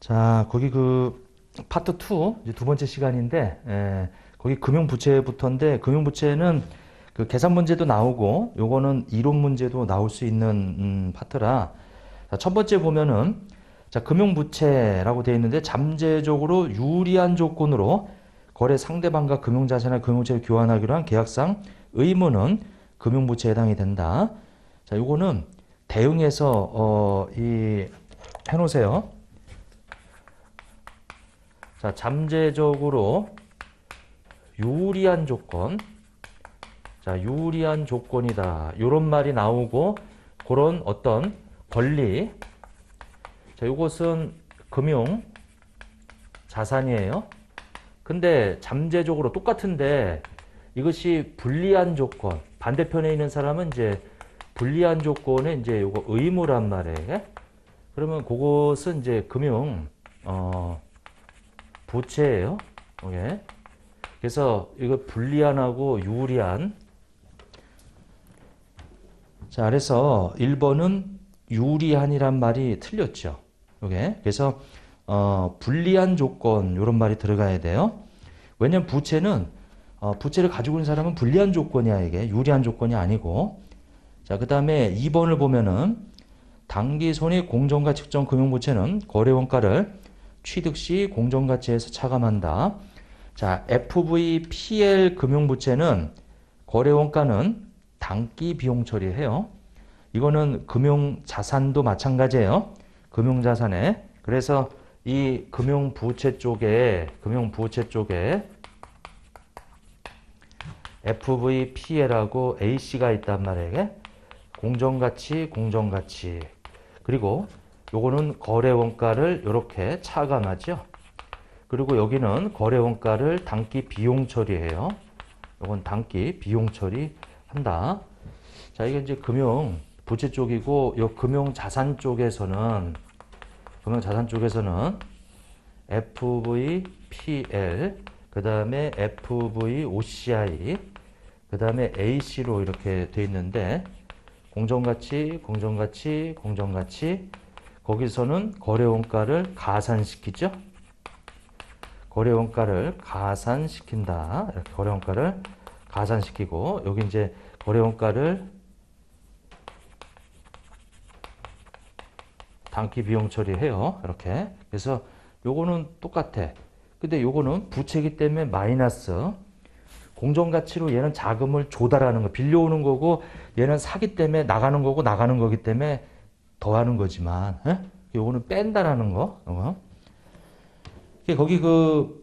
자, 거기 그 파트 2, 이제 두 번째 시간인데, 거기 금융부채부터인데, 금융부채는 그 계산 문제도 나오고, 요거는 이론 문제도 나올 수 있는 파트라, 자, 첫 번째 보면은, 자, 금융부채라고 되어 있는데, 잠재적으로 유리한 조건으로 거래 상대방과 금융자산이나 금융부채를 교환하기로 한 계약상 의무는 금융부채에 해당이 된다. 자, 요거는 대응해서, 해놓으세요. 자, 잠재적으로 유리한 조건. 자, 유리한 조건이다. 요런 말이 나오고, 그런 어떤 권리. 자, 요것은 금융 자산이에요. 근데 잠재적으로 똑같은데 이것이 불리한 조건. 반대편에 있는 사람은 이제 불리한 조건에 이제 요거 의무란 말이에요. 그러면 그것은 이제 금융, 부채예요. 오케이. 그래서 이거 불리한하고 유리한. 자, 그래서 1번은 유리한이란 말이 틀렸죠. 오케이. 그래서 불리한 조건 이런 말이 들어가야 돼요. 왜냐면 부채는 부채를 가지고 있는 사람은 불리한 조건이야. 이게 유리한 조건이 아니고. 자, 그 다음에 2번을 보면은 당기 손익 공정가 측정 금융부채는 거래원가를 취득 시 공정가치에서 차감한다. 자, FVPL 금융부채는 거래원가는 당기 비용 처리해요. 이거는 금융자산도 마찬가지예요. 금융자산에. 그래서 이 금융부채 쪽에 FVPL하고 AC가 있단 말이에요. 공정가치. 그리고 요거는 거래원가를 이렇게 차감하죠. 그리고 여기는 거래원가를 당기 비용 처리해요. 요건 당기 비용 처리한다. 자, 이게 이제 금융 부채 쪽이고, 요 금융 자산 쪽에서는 FVPL, 그 다음에 FVOCI, 그 다음에 AC로 이렇게 돼 있는데, 공정가치. 거기서는 거래원가를 가산시키죠. 거래원가를 가산시킨다. 이렇게 거래원가를 가산시키고, 여기 이제 거래원가를 당기 비용 처리해요. 이렇게. 그래서 요거는 똑같아. 근데 요거는 부채이기 때문에 마이너스. 공정가치로 얘는 자금을 조달하는 거, 빌려오는 거고, 얘는 사기 때문에 나가는 거고, 나가는 거기 때문에 더하는 거지만, 요거는 뺀다라는 거. 거기 그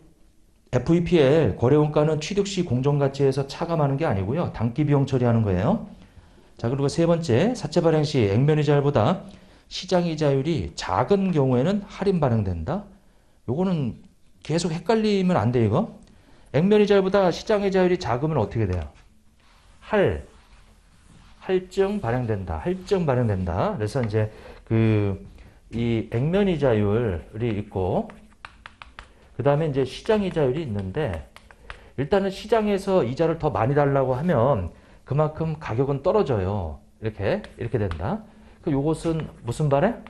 FEPL 거래원가는 취득 시 공정가치에서 차감하는 게 아니고요. 당기 비용 처리하는 거예요. 자, 그리고 세 번째, 사채 발행 시 액면이자율보다 시장이자율이 작은 경우에는 할인 발행된다. 요거는 계속 헷갈리면 안 돼, 이거. 액면이자율보다 시장이자율이 작으면 어떻게 돼요? 할증 발행된다. 그래서 이제 이 액면이자율이 있고, 그 다음에 이제 시장이자율이 있는데, 일단은 시장에서 이자를 더 많이 달라고 하면 그만큼 가격은 떨어져요. 이렇게 된다. 요것은 무슨 발행?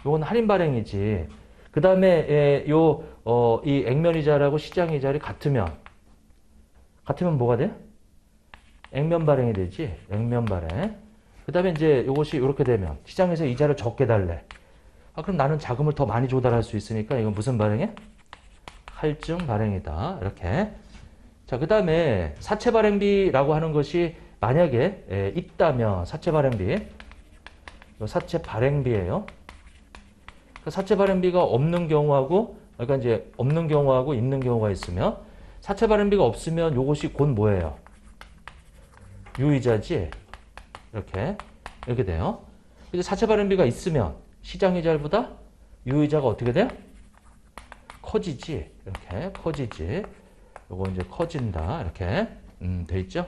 요건 할인 발행이지. 그 다음에 이 액면이자라고 시장이자율이 같으면 뭐가 돼? 액면 발행이 되지. 액면 발행. 그 다음에 이제 요것이 이렇게 되면 시장에서 이자를 적게 달래. 그럼 나는 자금을 더 많이 조달할 수 있으니까 이건 무슨 발행이야? 할증 발행이다. 이렇게. 자, 그 다음에 사채 발행비라고 하는 것이 만약에 있다면 사채 발행비예요. 사채 발행비가 없는 경우하고, 그러니까 이제 없는 경우하고 있는 경우가 있으면, 사채 발행비가 없으면 요것이 곧 뭐예요? 유이자지. 이렇게 돼요. 이제 사채 발행비가 있으면 시장이자율보다 유이자가 어떻게 돼요? 커지지. 이렇게 커지지. 요거 이제 커진다. 이렇게 돼 있죠.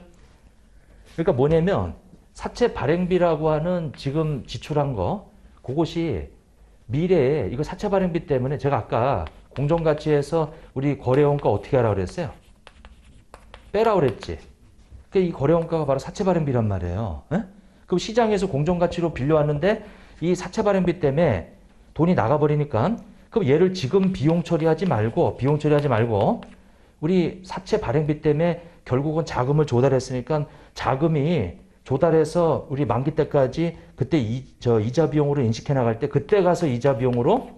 그러니까 뭐냐면 사채 발행비라고 하는 지금 지출한 거, 그것이 미래에 이거 사채 발행비 때문에 제가 아까 공정가치에서 우리 거래원가 어떻게 하라고 그랬어요? 빼라고 그랬지. 이 거래원가가 바로 사채 발행비란 말이에요. 그럼 시장에서 공정가치로 빌려왔는데 이 사채 발행비 때문에 돈이 나가버리니까 그럼 얘를 지금 비용 처리하지 말고 우리 사채 발행비 때문에 결국은 자금을 조달했으니까 자금이 조달해서 우리 만기 때까지 그때 이자 비용으로 인식해 나갈 때 그때 가서 이자 비용으로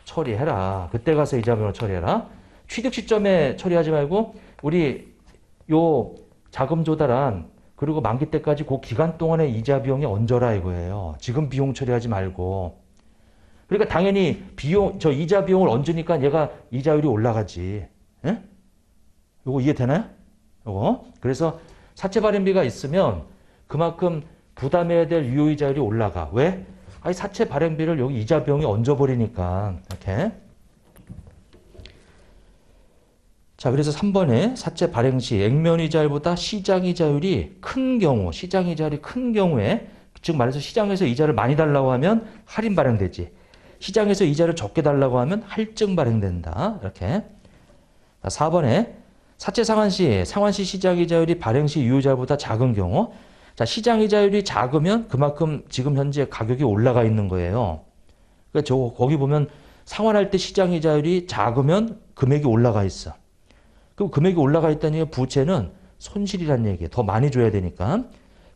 처리해라. 그때 가서 이자 비용으로 처리해라. 취득 시점에 처리하지 말고 우리 요 자금 조달한 그리고 만기 때까지 그 기간 동안의 이자 비용이 얹어라 이거예요. 지금 비용 처리하지 말고. 그러니까 당연히 이자 비용을 얹으니까 얘가 이자율이 올라가지. 예? 요거 이해되나요? 요거. 그래서 사채 발행비가 있으면 그만큼 부담해야 될 유효이자율이 올라가. 왜? 아니 사채 발행비를 여기 이자 비용이 얹어버리니까. 이렇게. 자, 그래서 3번에 사채 발행 시 액면이자율보다 시장이자율이 큰 경우에, 즉 말해서 시장에서 이자를 많이 달라고 하면 할인 발행되지. 시장에서 이자를 적게 달라고 하면 할증 발행된다. 이렇게. 자, 4번에 사채 상환 시 시장이자율이 발행 시 유효이자율보다 작은 경우. 자, 시장이자율이 작으면 그만큼 지금 현재 가격이 올라가 있는 거예요. 그러니까 거기 보면 상환할 때 시장이자율이 작으면 금액이 올라가 있어. 그럼 금액이 올라가 있다는 얘기가 부채는 손실이란 얘기예요. 더 많이 줘야 되니까.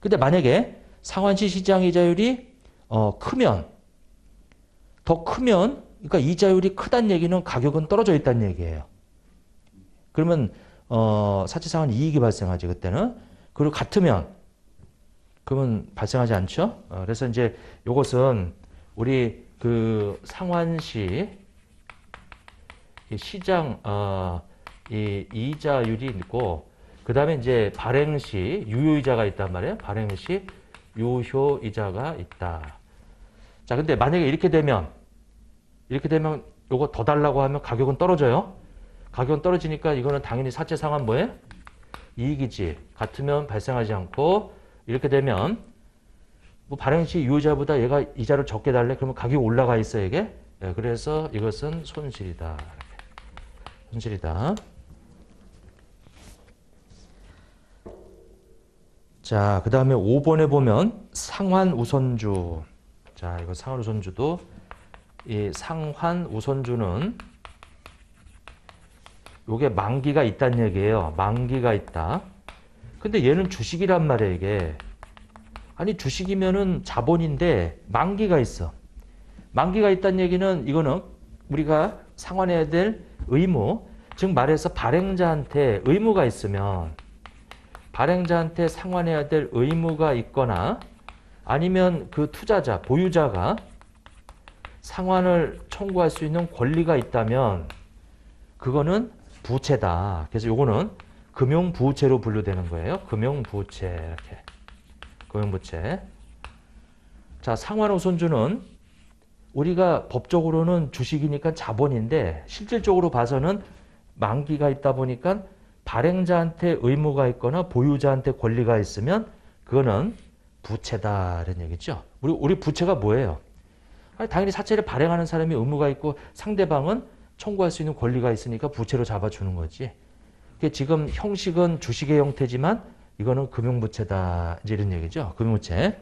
근데 만약에 상환 시 시장이자율이 더 크면 그러니까 이자율이 크다는 얘기는 가격은 떨어져 있다는 얘기예요. 그러면 사채 상환 이익이 발생하지 그때는. 그리고 같으면 그러면 발생하지 않죠. 그래서 이제 요것은 우리 그 상환 시 시장 이 이자율이 있고 그 다음에 이제 발행 시 유효이자가 있단 말이에요. 발행 시 유효이자가 있다. 자, 근데 만약에 이렇게 되면 요거 더 달라고 하면 가격은 떨어져요. 가격은 떨어지니까 이거는 당연히 사채 상환 뭐예요? 이익이지. 같으면 발생하지 않고 이렇게 되면 뭐 발행 시 유효이자보다 얘가 이자를 적게 달래? 그러면 가격이 올라가 있어 이게. 네, 그래서 이것은 손실이다. 손실이다. 자, 그 다음에 5번에 보면 상환 우선주. 자, 이거 상환 우선주도 이 상환 우선주는 요게 만기가 있다는 얘기예요. 만기가 있다. 근데 얘는 주식이란 말이에요, 이게. 아니, 주식이면은 자본인데 만기가 있어. 만기가 있다는 얘기는 이거는 우리가 상환해야 될 의무, 즉 말해서 발행자한테 의무가 있으면 발행자한테 상환해야 될 의무가 있거나 아니면 그 투자자, 보유자가 상환을 청구할 수 있는 권리가 있다면 그거는 부채다. 그래서 요거는 금융부채로 분류되는 거예요. 금융부채 이렇게. 금융부채. 자, 상환우선주는 우리가 법적으로는 주식이니까 자본인데 실질적으로 봐서는 만기가 있다 보니까 발행자한테 의무가 있거나 보유자한테 권리가 있으면 그거는 부채다 이런 얘기죠. 우리 부채가 뭐예요? 아니, 당연히 사채를 발행하는 사람이 의무가 있고 상대방은 청구할 수 있는 권리가 있으니까 부채로 잡아주는 거지. 지금 형식은 주식의 형태지만 이거는 금융부채다 이제 이런 얘기죠. 금융부채.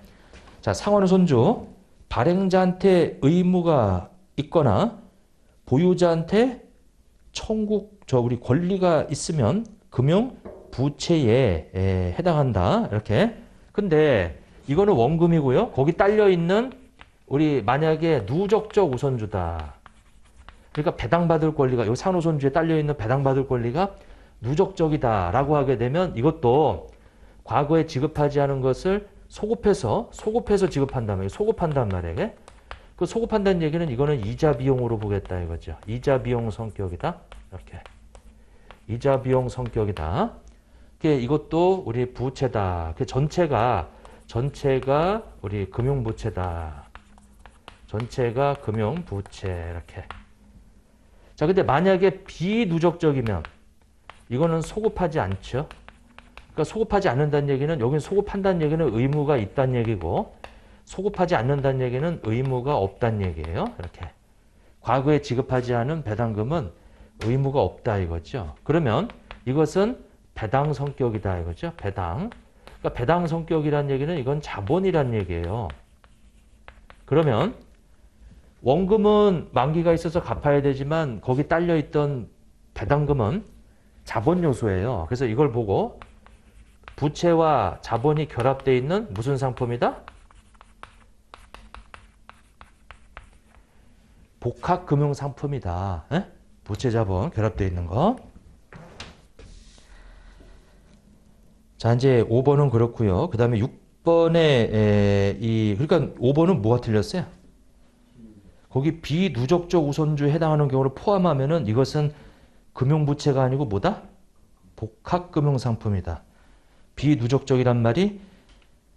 자, 상환우선주 발행자한테 의무가 있거나 보유자한테 우리 권리가 있으면 금융부채에 해당한다. 이렇게. 근데 이거는 원금이고요. 거기 딸려 있는 우리 만약에 누적적 우선주다. 그러니까 배당받을 권리가 이 상환우선주에 딸려 있는 배당받을 권리가 누적적이다라고 하게 되면 이것도 과거에 지급하지 않은 것을 소급해서 지급한단 말이에요. 소급한단 말이에요. 그 소급한다는 얘기는 이거는 이자 비용으로 보겠다 이거죠. 이자 비용 성격이다. 이렇게. 이자 비용 성격이다. 이것도 우리 부채다. 전체가 우리 금융부채다. 전체가 금융부채 이렇게. 자, 근데 만약에 비누적적이면 이거는 소급하지 않죠. 그러니까 소급하지 않는다는 얘기는 여기는 소급한다는 얘기는 의무가 있다는 얘기고 소급하지 않는다는 얘기는 의무가 없다는 얘기예요. 이렇게. 과거에 지급하지 않은 배당금은 의무가 없다 이거죠. 그러면 이것은 배당 성격이다 이거죠. 배당. 그러니까 배당 성격이란 얘기는 이건 자본이란 얘기예요. 그러면 원금은 만기가 있어서 갚아야 되지만 거기 딸려있던 배당금은 자본 요소예요. 그래서 이걸 보고 부채와 자본이 결합되어 있는 무슨 상품이다? 복합금융상품이다. 에? 부채 자본 결합되어 있는 거. 자, 이제 5번은 그렇고요. 그 다음에 6번에 그러니까 5번은 뭐가 틀렸어요? 거기 비누적적 우선주에 해당하는 경우를 포함하면은 이것은 금융부채가 아니고 뭐다? 복합금융상품이다. 비누적적이란 말이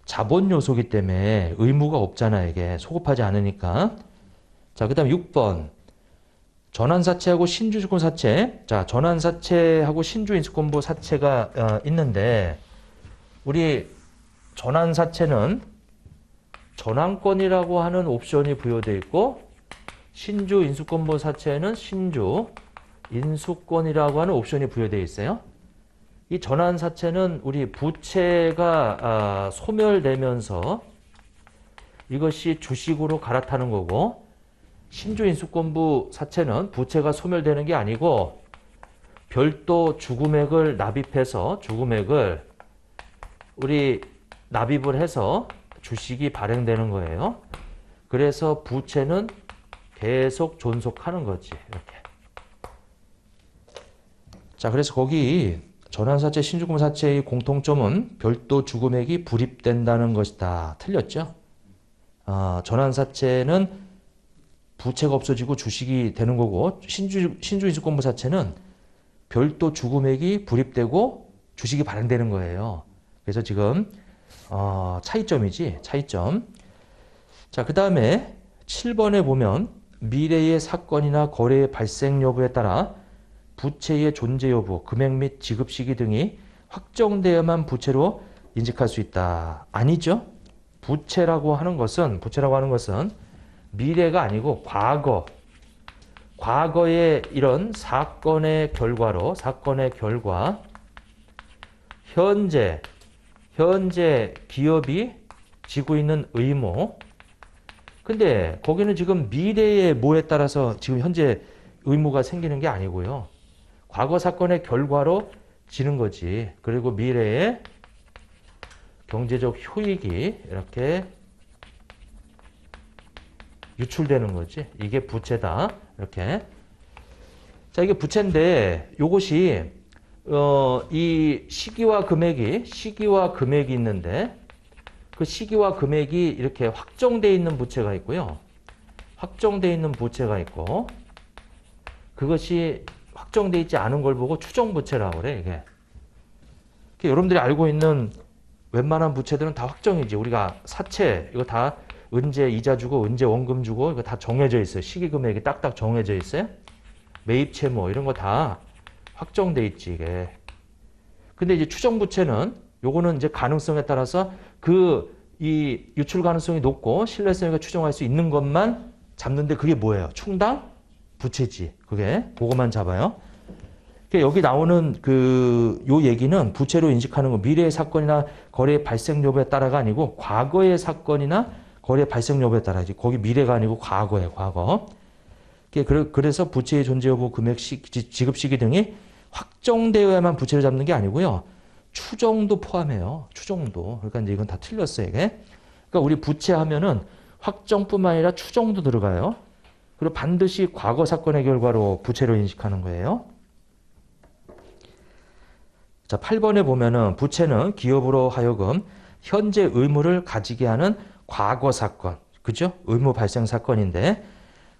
자본 요소기 때문에 의무가 없잖아, 이게. 소급하지 않으니까. 자, 그 다음에 6번. 전환사채하고 신주인수권사채. 자, 전환사채하고 신주인수권부 사채가 있는데, 우리 전환사채는 전환권이라고 하는 옵션이 부여되어 있고, 신주인수권부 사채에는 신주인수권이라고 하는 옵션이 부여되어 있어요. 이 전환사채는 우리 부채가 소멸되면서 이것이 주식으로 갈아타는 거고, 신주인수권부 사채는 부채가 소멸되는 게 아니고 별도 주금액을 납입해서 주금액을 우리 납입을 해서 주식이 발행되는 거예요. 그래서 부채는 계속 존속하는 거지. 이렇게. 자, 그래서 거기 전환사채, 신주금사채의 공통점은 별도 주금액이 불입된다는 것이다. 틀렸죠? 전환사채는 부채가 없어지고 주식이 되는 거고 신주인수권부 사채는 별도 주금액이 불입되고 주식이 발행되는 거예요. 그래서 지금 차이점이지. 차이점. 자, 그 다음에 7번에 보면 미래의 사건이나 거래의 발생 여부에 따라 부채의 존재 여부, 금액 및 지급 시기 등이 확정되어야만 부채로 인식할 수 있다. 아니죠. 부채라고 하는 것은 미래가 아니고 과거의 이런 사건의 결과, 현재 기업이 지고 있는 의무. 근데 거기는 지금 미래의 뭐에 따라서 지금 현재 의무가 생기는 게 아니고요. 과거 사건의 결과로 지는 거지. 그리고 미래의 경제적 효익이 이렇게 유출되는 거지. 이게 부채다. 이렇게. 자, 이게 부채인데 요것이 이 시기와 금액이 있는데 그 시기와 금액이 이렇게 확정되어 있는 부채가 있고요. 확정되어 있는 부채가 있고 그것이 확정되어 있지 않은 걸 보고 추정부채라고 그래. 이게. 여러분들이 알고 있는 웬만한 부채들은 다 확정이지. 우리가 사채 이거 다 언제 이자 주고 언제 원금 주고 이거 다 정해져 있어요. 시기 금액이 딱딱 정해져 있어요. 매입채 뭐 이런 거 다 확정돼 있지 이게. 근데 이제 추정부채는 요거는 이제 가능성에 따라서 이 유출 가능성이 높고 신뢰성이 추정할 수 있는 것만 잡는데 그게 뭐예요? 충당 부채지. 그거만 잡아요. 여기 나오는 요 얘기는 부채로 인식하는 거 미래의 사건이나 거래의 발생 여부에 따라가 아니고 과거의 사건이나 거래 발생 여부에 따라지. 거기 미래가 아니고 과거예요, 과거. 그래서 부채의 존재 여부, 금액, 지급 시기 등이 확정되어야만 부채를 잡는 게 아니고요. 추정도 포함해요. 추정도. 그러니까 이제 이건 다 틀렸어요, 이게. 그러니까 우리 부채 하면은 확정뿐만 아니라 추정도 들어가요. 그리고 반드시 과거 사건의 결과로 부채로 인식하는 거예요. 자, 8번에 보면은 부채는 기업으로 하여금 현재 의무를 가지게 하는 과거 사건, 그죠? 의무 발생 사건인데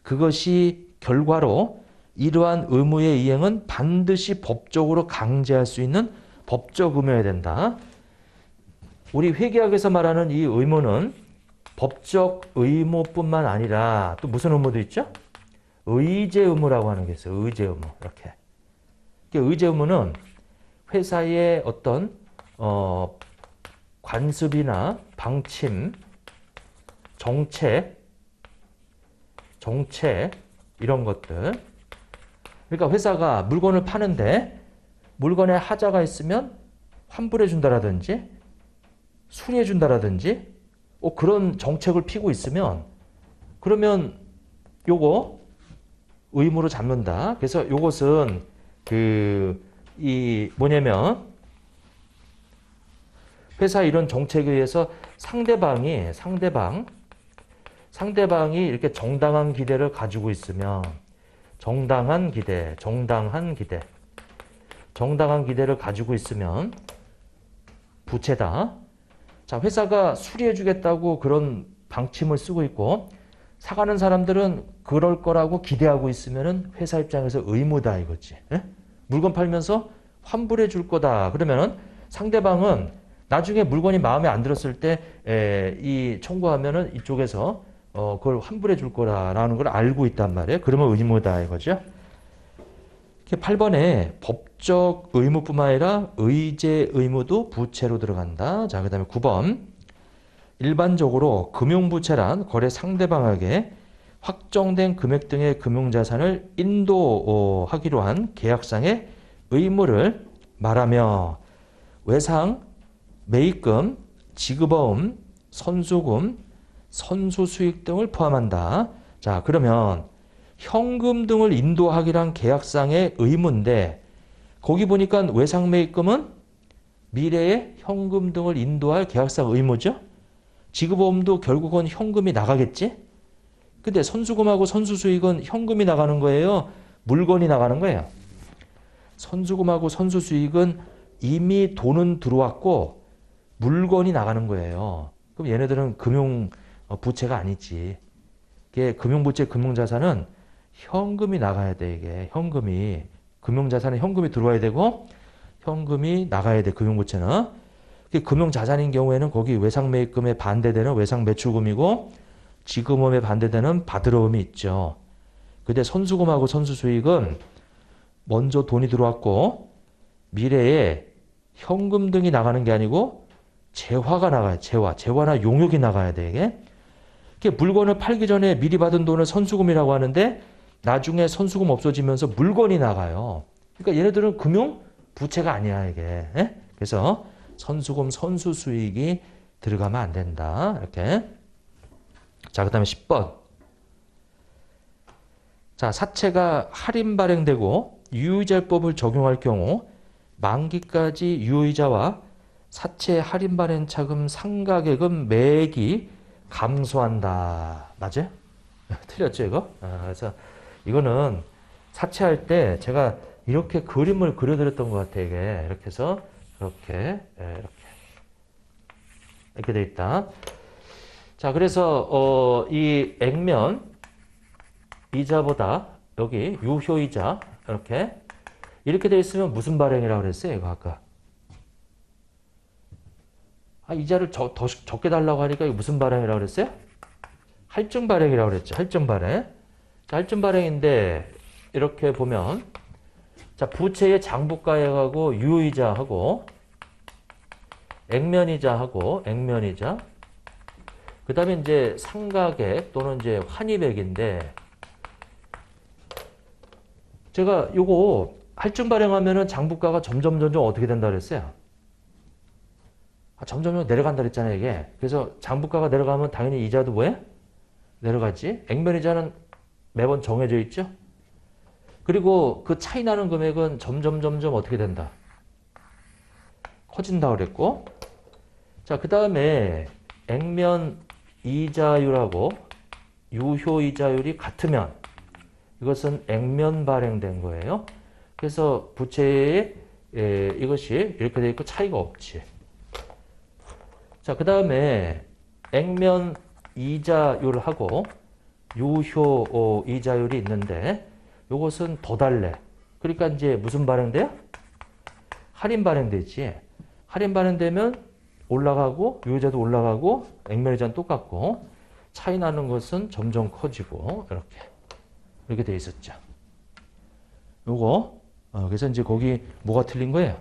그것이 결과로 이러한 의무의 이행은 반드시 법적으로 강제할 수 있는 법적 의무여야 된다. 우리 회계학에서 말하는 이 의무는 법적 의무뿐만 아니라 또 무슨 의무도 있죠? 의제 의무라고 하는 게 있어요. 의제 의무. 이렇게. 의제 의무는 회사의 어떤 관습이나 방침, 정책 이런 것들. 그러니까 회사가 물건을 파는데 물건에 하자가 있으면 환불해 준다라든지 수리해 준다라든지 그런 정책을 피고 있으면 그러면 요거 의무로 잡는다. 그래서 요것은 뭐냐면 회사 이런 정책에 의해서 상대방이 이렇게 정당한 기대를 가지고 있으면 정당한 기대를 가지고 있으면 부채다. 자, 회사가 수리해 주겠다고 그런 방침을 쓰고 있고 사가는 사람들은 그럴 거라고 기대하고 있으면은 회사 입장에서 의무다 이거지. 예? 물건 팔면서 환불해 줄 거다. 그러면은 상대방은 나중에 물건이 마음에 안 들었을 때 이 청구하면은 이쪽에서 그걸 환불해 줄 거라는 걸 알고 있단 말이에요. 그러면 의무다 이거죠. 8번에 법적 의무뿐만 아니라 의제 의무도 부채로 들어간다. 자, 그다음에 9번. 일반적으로 금융부채란 거래 상대방에게 확정된 금액 등의 금융자산을 인도하기로 한 계약상의 의무를 말하며 외상, 매입금, 지급어음, 선수금, 선수수익 등을 포함한다. 자, 그러면 현금 등을 인도하기란 계약상의 의무인데 거기 보니까 외상, 매입금은 미래에 현금 등을 인도할 계약상 의무죠. 지급보험도 결국은 현금이 나가겠지? 근데 선수금하고 선수수익은 현금이 나가는 거예요? 물건이 나가는 거예요? 선수금하고 선수수익은 이미 돈은 들어왔고 물건이 나가는 거예요. 그럼 얘네들은 금융부채가 아니지. 이게 금융부채, 금융자산은 현금이 나가야 돼, 이게. 현금이. 금융자산은 현금이 들어와야 되고 현금이 나가야 돼, 금융부채는. 금융자산인 경우에는 거기 외상매입금에 반대되는 외상매출금이고 지급음에 반대되는 받으러음이 있죠. 근데 선수금하고 선수수익은 먼저 돈이 들어왔고 미래에 현금 등이 나가는 게 아니고 재화가 나가요. 재화나 용역이 나가야 돼 이게. 물건을 팔기 전에 미리 받은 돈을 선수금이라고 하는데 나중에 선수금 없어지면서 물건이 나가요. 그러니까 얘네들은 금융 부채가 아니야 이게. 그래서 선수금, 선수수익이 들어가면 안 된다. 이렇게. 자, 그 다음에 10번. 자, 사채가 할인 발행되고 유의자법을 적용할 경우 만기까지 유의자와 사채 할인 발행 차금 상가계금 매액이 감소한다. 맞아요? 틀렸죠, 이거? 그래서 이거는 사채할 때 제가 이렇게 그림을 그려드렸던 것 같아요, 이게. 이렇게 해서 이렇게 돼 있다. 자, 그래서 이 액면 이자보다 여기 유효이자 이렇게 돼 있으면 무슨 발행이라고 그랬어요? 이거 아까 이자를 더 적게 달라고 하니까 이거 무슨 발행이라고 그랬어요? 할증 발행이라고 그랬죠. 할증 발행. 자, 할증 발행인데 이렇게 보면 자, 부채의 장부가액하고 유효이자하고 액면이자하고 액면이자 그 다음에 이제 상가액 또는 이제 환입액인데 제가 요거 할증 발행하면은 장부가가 점점 어떻게 된다 그랬어요? 점점 내려간다 그랬잖아요 이게. 그래서 장부가가 내려가면 당연히 이자도 뭐해? 내려가지. 액면이자는 매번 정해져 있죠. 그리고 그 차이 나는 금액은 점점 어떻게 된다? 커진다 그랬고. 자, 그 다음에 액면 이자율하고 유효 이자율이 같으면 이것은 액면 발행된 거예요. 그래서 부채에 이것이 이렇게 돼 있고 차이가 없지. 자, 그 다음에 액면 이자율하고 유효 이자율이 있는데 이것은 더 달래. 그러니까 이제 무슨 발행돼요? 할인 발행되지. 할인 발행되면 올라가고 유효자도 올라가고 액면이자는 똑같고 차이 나는 것은 점점 커지고 이렇게 돼 있었죠. 요거 그래서 이제 거기 뭐가 틀린 거예요?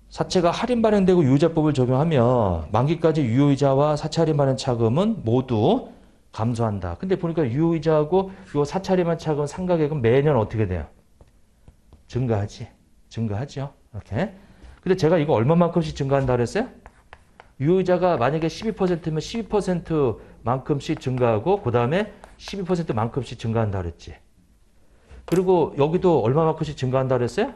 사채가 할인 발행되고 유효자법을 적용하면 만기까지 유효이자와 사채 할인 발행 차금은 모두 감소한다. 근데 보니까 유효이자하고 요 사채 할인 발행 차금 상가액은 매년 어떻게 돼요? 증가하죠. 이렇게. 근데 제가 이거 얼마만큼씩 증가한다 그랬어요? 유효이자가 만약에 12%면 12% 만큼씩 증가하고 그 다음에 12%만큼씩 증가한다 그랬지. 그리고 여기도 얼마만큼씩 증가한다 그랬어요?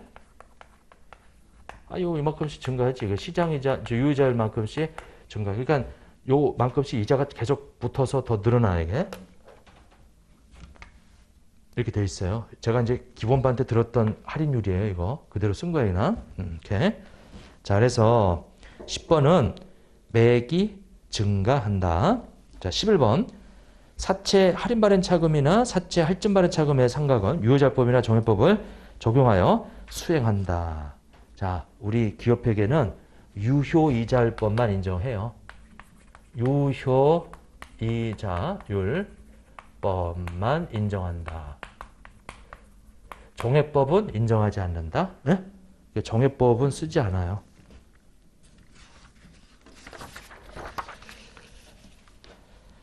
요 이만큼씩 증가하지. 시장이자 유의자율만큼씩 증가. 그러니까 요만큼씩 이자가 계속 붙어서 더 늘어나 이게. 이렇게 돼 있어요. 제가 이제 기본반 때 들었던 할인율이에요. 이거 그대로 쓴 거예요, 그냥. 이렇게. 자, 그래서 10번은 매액이 증가한다. 자, 11번. 사채 할인 발행 차금이나 사채 할증 발행 차금의 상각은 유효자법이나 정해법을 적용하여 수행한다. 자, 우리 기업회계는 유효이자율법만 인정해요. 유효이자율법만 인정한다. 정해법은 인정하지 않는다. 네? 정해법은 쓰지 않아요.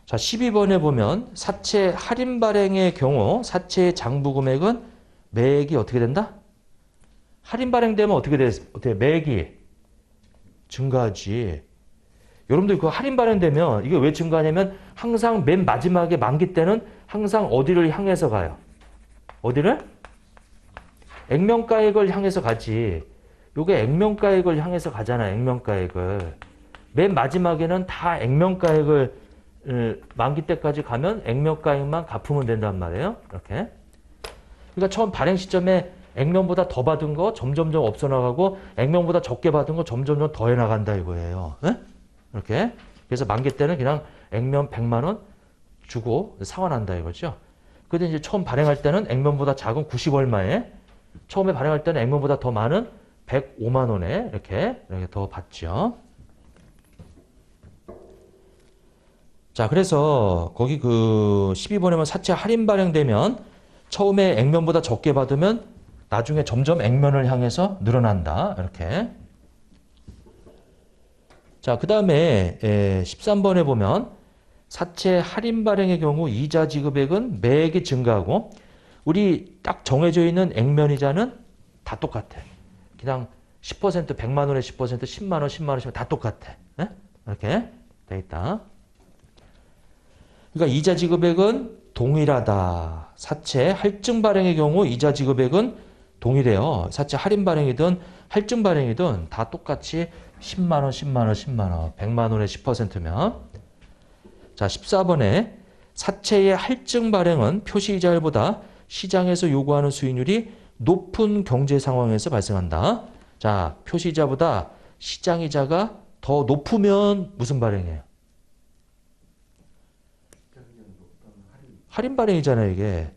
자, 12번에 보면 사채 할인 발행의 경우 사채의 장부 금액은 매액이 어떻게 된다? 할인 발행되면 어떻게 매액이 증가하지. 여러분들 그 할인 발행되면 이게 왜 증가하냐면 항상 맨 마지막에 만기 때는 항상 어디를 향해서 가요? 어디를? 액면가액을 향해서 가지. 요게 액면가액을 향해서 가잖아. 액면가액을. 맨 마지막에는 다 액면가액을 만기 때까지 가면 액면가액만 갚으면 된단 말이에요. 이렇게. 그러니까 처음 발행 시점에 액면보다 더 받은 거 점점점 없어 나가고 액면보다 적게 받은 거 점점점 더해 나간다 이거예요. 네? 이렇게. 그래서 만기 때는 그냥 액면 100만 원 주고 상환한다 이거죠. 근데 이제 처음 발행할 때는 액면보다 작은 90 얼마에 처음에 발행할 때는 액면보다 더 많은 105만 원에 이렇게 더 받죠. 자, 그래서 거기 그 12번에 보면 사채 할인 발행되면 처음에 액면보다 적게 받으면 나중에 점점 액면을 향해서 늘어난다. 이렇게. 자, 그 다음에 13번에 보면 사채 할인 발행의 경우 이자 지급액은 매액이 증가하고 우리 딱 정해져 있는 액면이자는 다 똑같아. 그냥 10%, 100만 원에 10%, 10만 원, 10만 원, 10만 원 다 똑같아. 네? 이렇게 돼 있다. 그러니까 이자 지급액은 동일하다. 사채 할증 발행의 경우 이자 지급액은 동일해요. 사채 할인 발행이든 할증 발행이든 다 똑같이 10만 원, 10만 원, 10만 원, 100만 원에 10%면 자, 14번에 사채의 할증 발행은 표시이자율보다 시장에서 요구하는 수익률이 높은 경제 상황에서 발생한다. 자, 표시이자보다 시장이자가 더 높으면 무슨 발행이에요? 할인 발행이잖아요, 이게.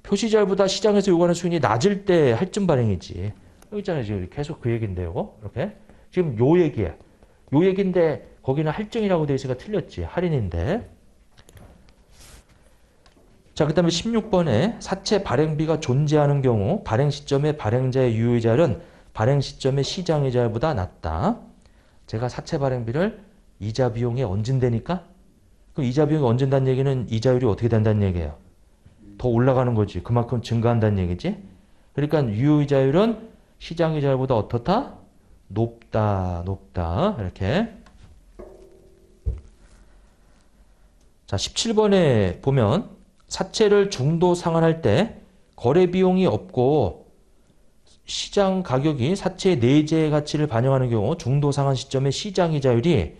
표시이자율보다 시장에서 요구하는 수익률이 낮을 때 할증 발행이지. 여기 있잖아요, 지금 계속 그 얘기인데요. 이렇게. 지금 요 얘기야. 요 얘기인데 거기는 할증이라고 돼 있으니까 틀렸지. 할인인데. 자, 그 다음에 16번에 사채 발행비가 존재하는 경우 발행 시점에 발행자의 유효이자율은 발행 시점의 시장이자율보다 낮다. 제가 사채 발행비를 이자 비용에 얹은다니까? 그럼 이자 비용에 얹은다는 얘기는 이자율이 어떻게 된다는 얘기예요? 더 올라가는 거지. 그만큼 증가한다는 얘기지. 그러니까 유효이자율은 시장이자율보다 어떻다? 높다. 이렇게. 자, 17번에 보면 사채를 중도 상환할 때 거래 비용이 없고 시장 가격이 사채의 내재 가치를 반영하는 경우 중도 상환 시점의 시장이자율이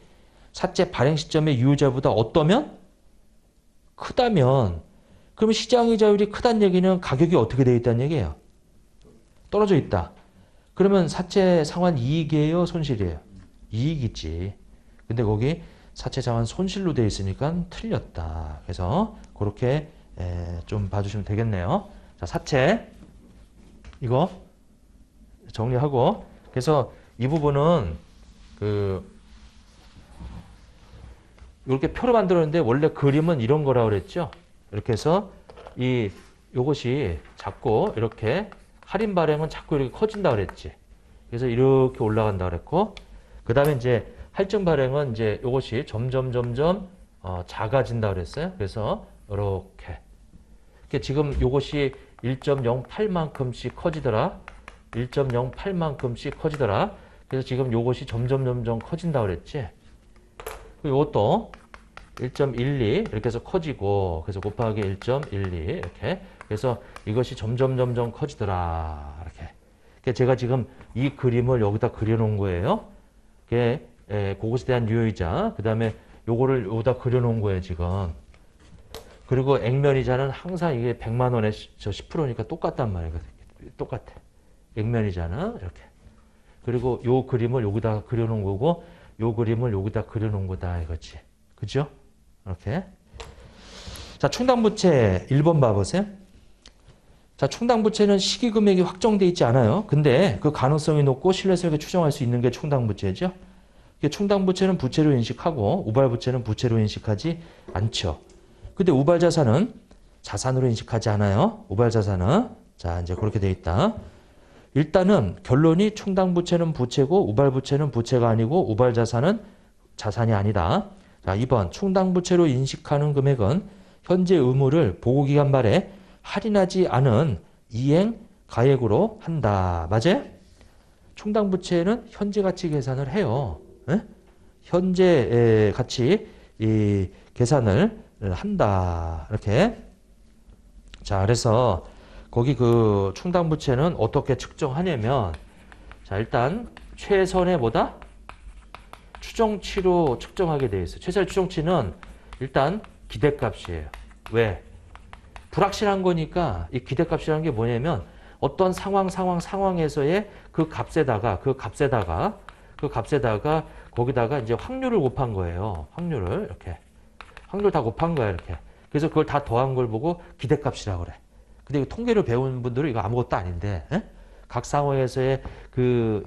사채 발행 시점의 유효자보다 어떠면? 크다면 그러면 시장이자율이 크다는 얘기는 가격이 어떻게 되어 있다는 얘기예요? 떨어져 있다. 그러면 사채 상환 이익이에요? 손실이에요? 이익이지. 근데 거기 사채 상환 손실로 되어 있으니까 틀렸다. 그래서 그렇게 좀 봐주시면 되겠네요. 자, 사채 이거 정리하고 그래서 이 부분은 이렇게 표로 만들었는데 원래 그림은 이런 거라고 그랬죠. 이렇게 해서 요것이 자꾸 이렇게 할인 발행은 자꾸 이렇게 커진다 그랬지. 그래서 이렇게 올라간다 그랬고 그 다음에 이제 할증 발행은 이제 요것이 점점 작아진다 그랬어요. 그래서 이렇게 지금 요것이 1.08만큼씩 커지더라. 1.08만큼씩 커지더라. 그래서 지금 요것이 점점 커진다 그랬지. 요것도 1.12 이렇게 해서 커지고 그래서 곱하기 1.12 이렇게 그래서 이것이 점점 커지더라 이렇게. 그러니까 제가 지금 이 그림을 여기다 그려놓은 거예요. 그게 그것에 대한 유효이자 그 다음에 요거를 여기다 그려놓은 거예요 지금. 그리고 액면이자는 항상 이게 100만 원에 저 10%니까 똑같단 말이에요. 똑같아. 액면이자는 이렇게. 그리고 요 그림을 여기다가 그려놓은 거고 요 그림을 여기다 그려놓은 거다 이거지. 그죠? 이렇게. 자, 충당부채 1번 봐보세요. 자, 충당부채는 시기금액이 확정돼 있지 않아요. 근데 그 가능성이 높고 신뢰성을 추정할 수 있는 게 충당부채죠. 충당부채는 부채로 인식하고 우발부채는 부채로 인식하지 않죠. 근데 우발자산은 자산으로 인식하지 않아요. 우발자산은. 자, 이제 그렇게 돼 있다. 일단은 결론이 충당부채는 부채고 우발부채는 부채가 아니고 우발자산은 자산이 아니다. 자, 2번 충당부채로 인식하는 금액은 현재 의무를 보고기간 말에 할인하지 않은 이행 가액으로 한다. 맞아요? 충당부채는 현재 가치 계산을 해요. 에? 현재 가치 이 계산을 한다. 이렇게. 자, 그래서 거기 그 충당부채는 어떻게 측정하냐면 자, 일단 최선의 뭐다? 추정치로 측정하게 되어 있어요. 최선의 추정치는 일단 기대값이에요. 왜? 불확실한 거니까 이 기대값이라는 게 뭐냐면 어떤 상황에서의 그 값에다가 거기다가 이제 확률을 곱한 거예요. 확률을 이렇게. 확률 다 곱한 거야, 이렇게. 그래서 그걸 다 더한 걸 보고 기대값이라고 그래. 근데 이거 통계를 배운 분들은 이거 아무것도 아닌데, 에? 각 상황에서의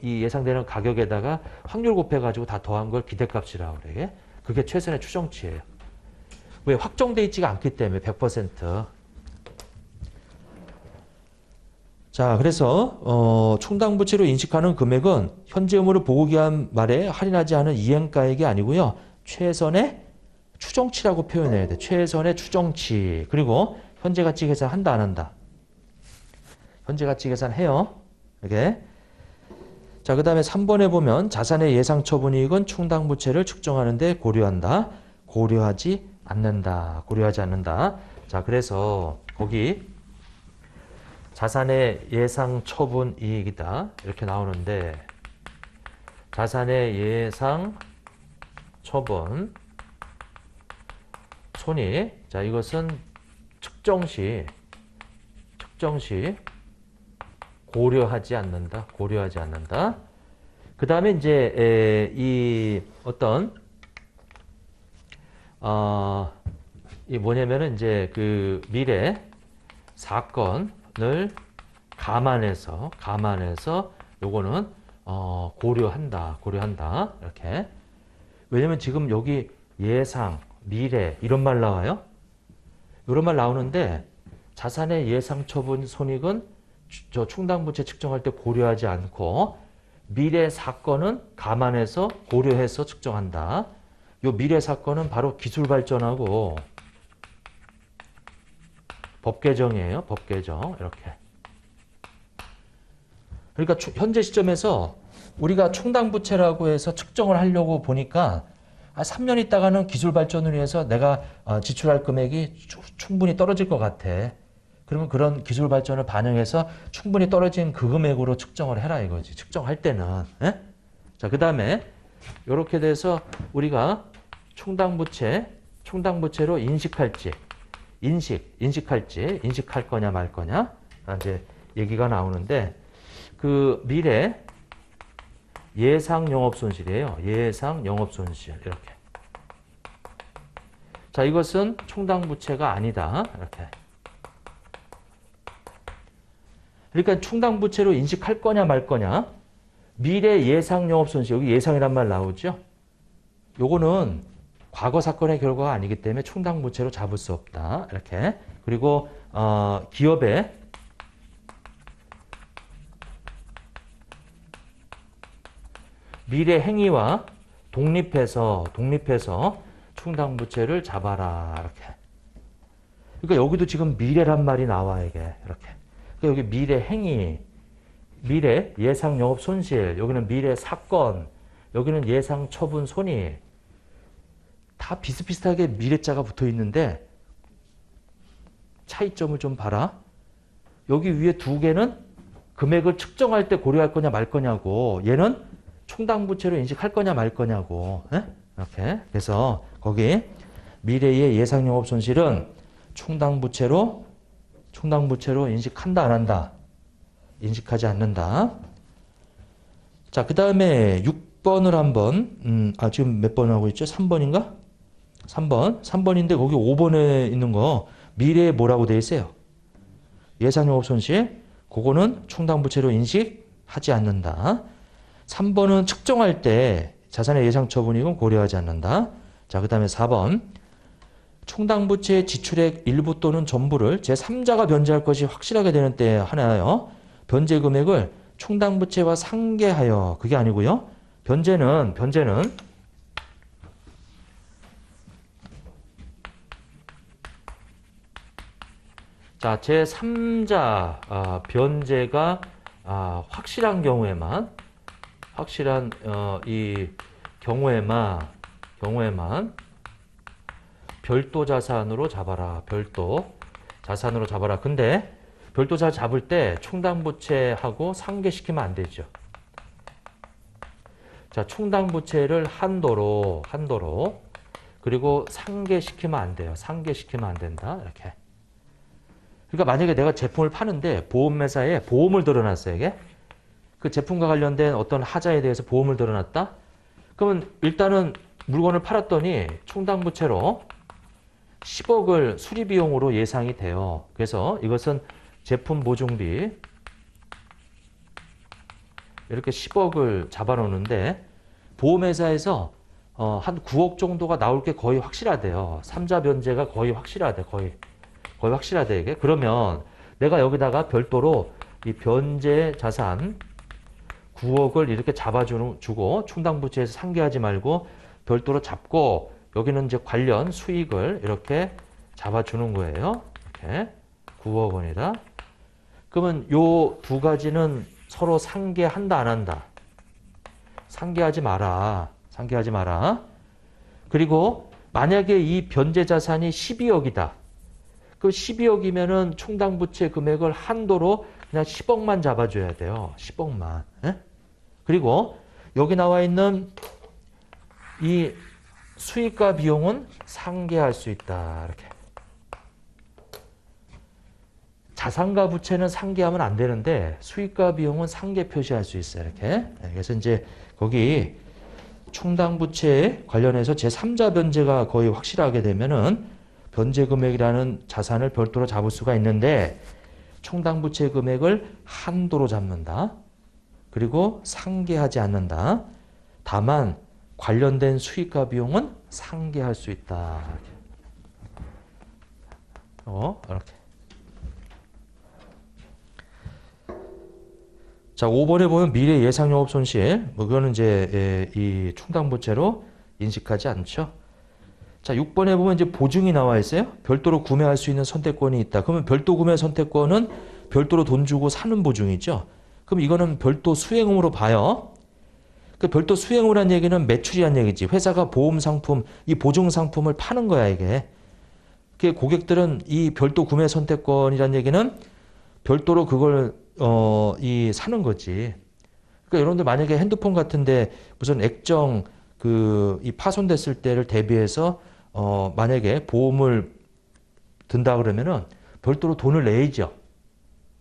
이 예상되는 가격에다가 확률 곱해가지고 다 더한 걸 기대값이라고 그래. 그게 최선의 추정치예요. 왜? 확정돼 있지가 않기 때문에 100%. 자, 그래서 충당부채로 인식하는 금액은 현재 의무를 보고기한 말에 할인하지 않은 이행가액이 아니고요. 최선의 추정치라고 표현해야 돼. 최선의 추정치. 그리고 현재 가치 계산 한다 안 한다? 현재 가치 계산 해요. 이렇게. 자, 그 다음에 3번에 보면 자산의 예상 처분이익은 충당부채를 측정하는데 고려한다. 고려하지 않는다. 고려하지 않는다. 자, 그래서 거기 자산의 예상 처분 이익이다. 이렇게 나오는데 자산의 예상 처분 손익. 자, 이것은 측정 시 고려하지 않는다. 고려하지 않는다. 그 다음에 이제 이 어떤 이 뭐냐면은 이제 그 미래 사건을 감안해서 요거는 고려한다. 이렇게. 왜냐면 지금 여기 예상, 미래 이런 말 나와요. 이런 말 나오는데 자산의 예상 처분 손익은 저 충당부채 측정할 때 고려하지 않고 미래 사건은 감안해서 고려해서 측정한다. 요 미래 사건은 바로 기술 발전하고 법 개정이에요. 법 개정. 이렇게. 그러니까 현재 시점에서 우리가 충당부채라고 해서 측정을 하려고 보니까 3년 있다가는 기술 발전을 위해서 내가 지출할 금액이 충분히 떨어질 것 같아. 그러면 그런 기술 발전을 반영해서 충분히 떨어진 그 금액으로 측정을 해라 이거지. 측정할 때는. 에? 자, 그 다음에 이렇게 돼서 우리가 충당부채로 인식할 거냐 말 거냐 이제 얘기가 나오는데 그 미래 예상 영업 손실이에요. 예상 영업 손실 이렇게. 자, 이것은 충당부채가 아니다. 이렇게. 그러니까 충당부채로 인식할 거냐 말 거냐. 미래 예상 영업 손실 여기 예상이란 말 나오죠. 요거는 과거 사건의 결과가 아니기 때문에 충당부채로 잡을 수 없다. 이렇게. 그리고 기업의 미래 행위와 독립해서 충당부채를 잡아라. 이렇게. 그러니까 여기도 지금 미래란 말이 나와 이게 이렇게. 그러니까 여기 미래 행위, 미래 예상 영업 손실, 여기는 미래 사건, 여기는 예상 처분 손익. 다 비슷비슷하게 미래자가 붙어 있는데 차이점을 좀 봐라. 여기 위에 두 개는 금액을 측정할 때 고려할 거냐 말 거냐고, 얘는 충당부채로 인식할 거냐 말 거냐고. 에? 이렇게. 그래서 거기 미래의 예상영업손실은 충당부채로 인식한다 안 한다? 인식하지 않는다. 자, 그 다음에 6번을 한번, 지금 몇 번 하고 있죠? 3번인가? 3번인데 거기 5번에 있는 거 미래에 뭐라고 돼 있어요? 예상영업손실. 그거는 충당부채로 인식하지 않는다. 3번은 측정할 때 자산의 예상처분이익은 고려하지 않는다. 자, 그 다음에 4번. 충당부채 지출액 일부 또는 전부를 제3자가 변제할 것이 확실하게 되는 때 하나요. 변제 금액을 충당부채와 상계하여. 그게 아니고요. 변제는 자, 제3자 변제가 확실한 경우에만 이 경우에만 별도 자산으로 잡아라. 별도 자산으로 잡아라. 근데 별도 자산 잡을 때 충당부채하고 상계시키면 안 되죠. 자, 충당부채를 한도로 그리고 상계시키면 안 돼요. 상계시키면 안 된다. 이렇게. 그러니까 만약에 내가 제품을 파는데 보험회사에 보험을 들어놨어요. 이게 그 제품과 관련된 어떤 하자에 대해서 보험을 들어놨다. 그러면 일단은 물건을 팔았더니 충당부채로 10억을 수리비용으로 예상이 돼요. 그래서 이것은 제품 보증비 이렇게 10억을 잡아놓는데 보험회사에서 한 9억 정도가 나올 게 거의 확실하대요. 3자 변제가 거의 확실하대. 거의 확실하대 이게. 그러면 내가 여기다가 별도로 이 변제 자산 9억을 이렇게 잡아주고 충당부채에서 상계하지 말고 별도로 잡고 여기는 이제 관련 수익을 이렇게 잡아주는 거예요. 이렇게 9억 원이다. 그러면 요 두 가지는 서로 상계한다 안 한다? 상계하지 마라. 상계하지 마라. 그리고 만약에 이 변제 자산이 12억이다. 그 12억이면은 충당부채 금액을 한도로 그냥 10억만 잡아줘야 돼요. 10억만. 에? 그리고 여기 나와 있는 이 수익과 비용은 상계할 수 있다. 이렇게. 자산과 부채는 상계하면 안 되는데 수익과 비용은 상계 표시할 수 있어요. 이렇게. 그래서 이제 거기 충당부채 관련해서 제3자 변제가 거의 확실하게 되면은 변제 금액이라는 자산을 별도로 잡을 수가 있는데 충당부채 금액을 한도로 잡는다. 그리고 상계하지 않는다. 다만 관련된 수익과 비용은 상계할 수 있다. 이렇게. 자, 5번에 보면 미래 예상 영업 손실. 그거는 이제 이 충당부채로 인식하지 않죠. 자, 6번에 보면 이제 보증이 나와 있어요. 별도로 구매할 수 있는 선택권이 있다. 그러면 별도 구매 선택권은 별도로 돈 주고 사는 보증이죠. 그럼 이거는 별도 수행음으로 봐요. 그 별도 수행음이라는 얘기는 매출이란 얘기지. 회사가 보험 상품, 이 보증 상품을 파는 거야, 이게. 그 고객들은 이 별도 구매 선택권이란 얘기는 별도로 그걸 사는 거지. 그러니까 여러분들 만약에 핸드폰 같은데 무슨 액정 이 파손됐을 때를 대비해서 만약에 보험을 든다 그러면은 별도로 돈을 내야죠.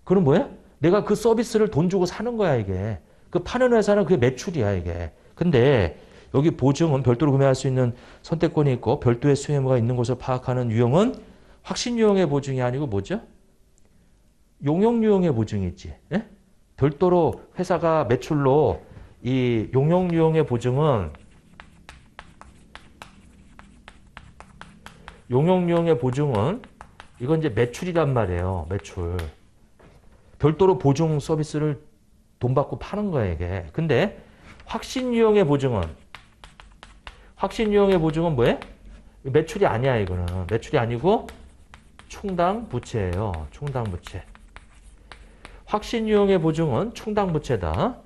그럼 뭐야? 내가 그 서비스를 돈 주고 사는 거야, 이게. 그 파는 회사는 그게 매출이야, 이게. 근데 여기 보증은 별도로 구매할 수 있는 선택권이 있고 별도의 수혜 의무가 있는 것을 파악하는 유형은 확신 유형의 보증이 아니고 뭐죠? 용역 유형의 보증이 있지. 예? 별도로 회사가 매출로 이 용역 유형의 보증은 이건 이제 매출이란 말이에요. 매출. 별도로 보증 서비스를 돈 받고 파는 거야, 이게. 근데 확신 유형의 보증은 뭐예요? 매출이 아니야, 이거는. 매출이 아니고 충당 부채예요. 충당 부채. 확신 유형의 보증은 충당 부채다.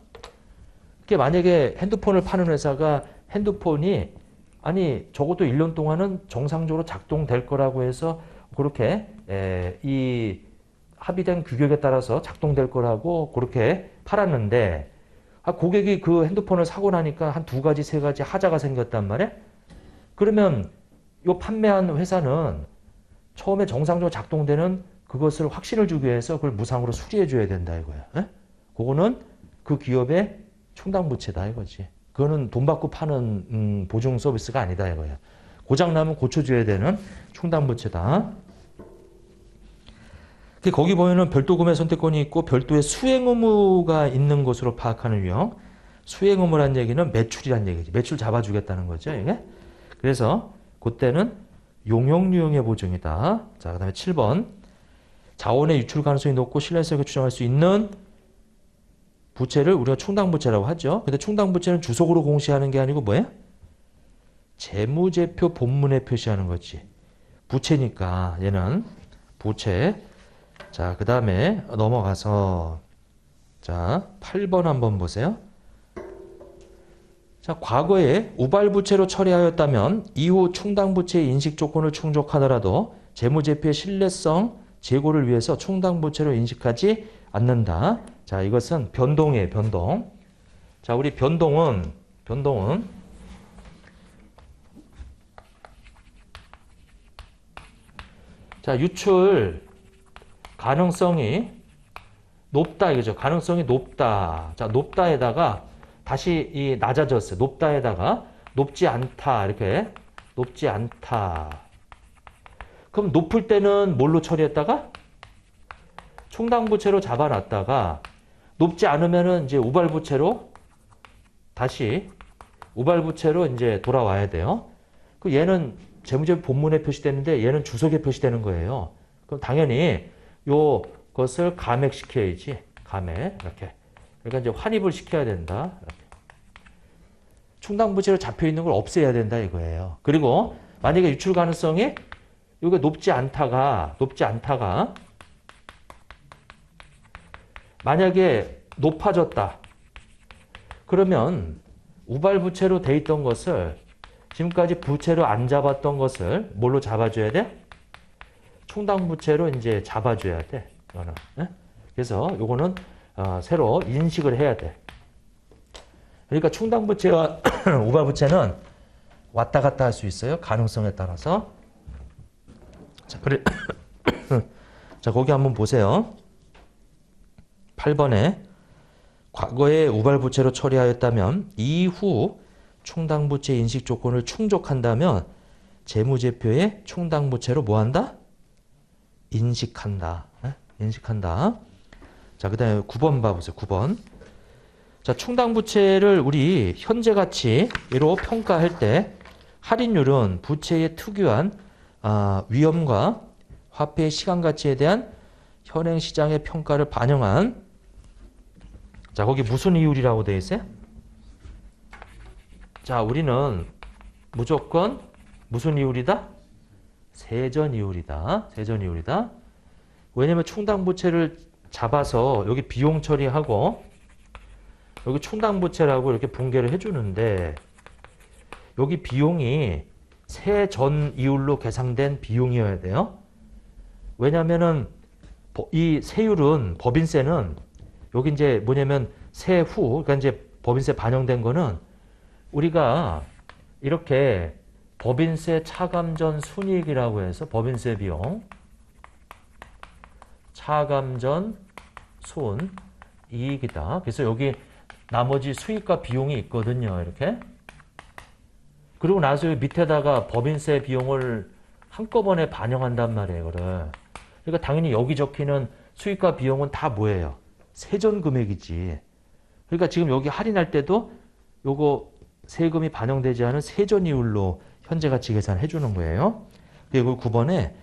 그게 만약에 핸드폰을 파는 회사가 핸드폰이 아니 적어도 1년 동안은 정상적으로 작동될 거라고 해서 그렇게 이 합의된 규격에 따라서 작동될 거라고 그렇게 팔았는데 고객이 그 핸드폰을 사고 나니까 한 2가지, 3가지 하자가 생겼단 말이야. 그러면 이 판매한 회사는 처음에 정상적으로 작동되는 그것을 확신을 주기 위해서 그걸 무상으로 수리해 줘야 된다 이거야. 에? 그거는 그 기업의 충당부채다 이거지. 그거는 돈 받고 파는 보증 서비스가 아니다 이거야. 고장나면 고쳐줘야 되는 충당부채다. 거기 보면은 별도 구매 선택권이 있고 별도의 수행 의무가 있는 것으로 파악하는 유형. 수행 의무란 얘기는 매출이란 얘기지. 매출 잡아주겠다는 거죠 이게. 그래서 그때는 용역 유형의 보증이다. 자, 그다음에 7번. 자원의 유출 가능성이 높고 신뢰성을 추정할 수 있는 부채를 우리가 충당부채라고 하죠. 근데 충당부채는 주석으로 공시하는 게 아니고 뭐야? 재무제표 본문에 표시하는 거지. 부채니까 얘는 부채. 자, 그 다음에 넘어가서 자 8번 한번 보세요. 자, 과거에 우발부채로 처리하였다면 이후 충당부채의 인식 조건을 충족하더라도 재무제표의 신뢰성 제고를 위해서 충당부채로 인식하지 않는다. 자, 이것은 변동이에요, 변동. 자, 우리 변동은 자, 유출 가능성이 높다 이거죠. 가능성이 높다. 자, 높다에다가 다시 이 낮아졌어요. 높다에다가 높지 않다. 이렇게 높지 않다. 그럼 높을 때는 뭘로 처리했다가 충당부채로 잡아놨다가 높지 않으면은 이제 우발부채로 다시 우발부채로 이제 돌아와야 돼요. 그 얘는 재무제표 본문에 표시되는데 얘는 주석에 표시되는 거예요. 그럼 당연히 요것을 감액시켜야지. 감액 이렇게. 그러니까 이제 환입을 시켜야 된다. 이렇게. 충당부채로 잡혀 있는 걸 없애야 된다 이거예요. 그리고 만약에 유출 가능성이 이게 높지 않다가 만약에 높아졌다. 그러면 우발부채로 돼 있던 것을 지금까지 부채로 안 잡았던 것을 뭘로 잡아줘야 돼? 충당부채로 이제 잡아줘야 돼. 이거는. 그래서 요거는 새로 인식을 해야 돼. 그러니까 충당부채와 우발부채는 왔다 갔다 할 수 있어요. 가능성에 따라서. 자, 그래. 자, 거기 한번 보세요. 8번에 과거에 우발부채로 처리하였다면 이후 충당부채 인식 조건을 충족한다면 재무제표에 충당부채로 뭐한다? 인식한다. 인식한다. 자, 그 다음에 9번 봐보세요. 9번. 자, 충당부채를 우리 현재 가치로 평가할 때 할인율은 부채의 특유한 위험과 화폐의 시간 가치에 대한 현행 시장의 평가를 반영한 자, 거기 무슨 이율이라고 되어 있어요? 자, 우리는 무조건 무슨 이율이다? 세전 이율이다. 세전 이율이다. 왜냐면 충당부채를 잡아서 여기 비용 처리하고 여기 충당부채라고 이렇게 분개를 해주는데 여기 비용이 세전 이율로 계산된 비용이어야 돼요. 왜냐면은 이 세율은 법인세는 여기 이제 뭐냐면 세후 그러니까 이제 법인세 반영된 거는 우리가 이렇게 법인세 차감전 순이익이라고 해서 법인세 비용 차감전 순이익이다. 그래서 여기 나머지 수익과 비용이 있거든요. 이렇게. 그리고 나서 여기 밑에다가 법인세 비용을 한꺼번에 반영한단 말이에요. 이거를. 그러니까 당연히 여기 적히는 수익과 비용은 다 뭐예요? 세전 금액이지. 그러니까 지금 여기 할인할 때도 요거 세금이 반영되지 않은 세전 이율로 현재 가치 계산해 주는 거예요. 그리고 9번에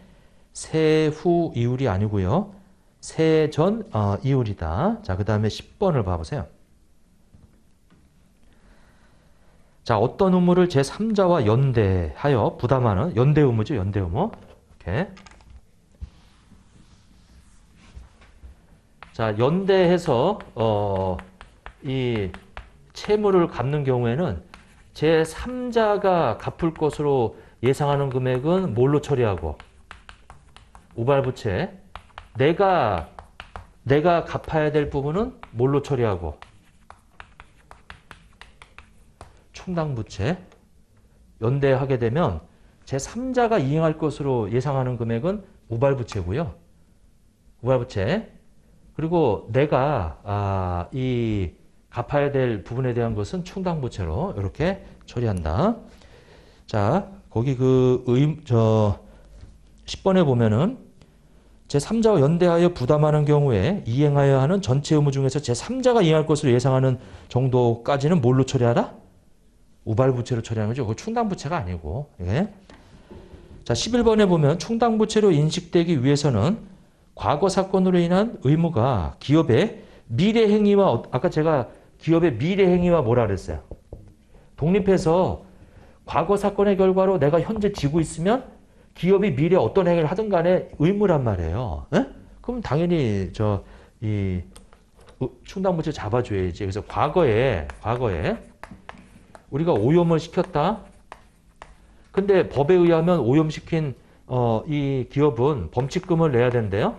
세후 이율이 아니고요. 세전 이율이다. 자, 그 다음에 10번을 봐보세요. 자, 어떤 의무를 제3자와 연대하여 부담하는 연대 의무죠. 연대 의무. 이렇게. 자, 연대해서 이 채무를 갚는 경우에는 제3자가 갚을 것으로 예상하는 금액은 뭘로 처리하고? 우발부채. 내가 갚아야 될 부분은 뭘로 처리하고? 충당부채. 연대하게 되면 제3자가 이행할 것으로 예상하는 금액은 우발부채고요. 우발부채. 그리고 내가 이 갚아야 될 부분에 대한 것은 충당부채로 이렇게 처리한다. 자, 거기 10번에 보면은 제3자와 연대하여 부담하는 경우에 이행하여야 하는 전체 의무 중에서 제3자가 이행할 것으로 예상하는 정도까지는 뭘로 처리하라? 우발부채로 처리하는 거죠. 그거 충당부채가 아니고. 예. 자, 11번에 보면 충당부채로 인식되기 위해서는 과거 사건으로 인한 의무가 기업의 미래 행위와, 아까 제가 기업의 미래 행위와 뭐라 그랬어요? 독립해서 과거 사건의 결과로 내가 현재 지고 있으면 기업이 미래에 어떤 행위를 하든 간에 의무란 말이에요. 에? 그럼 당연히 이 충당부채 잡아줘야지. 그래서 과거에 우리가 오염을 시켰다. 근데 법에 의하면 오염시킨 이 기업은 범칙금을 내야 된대요.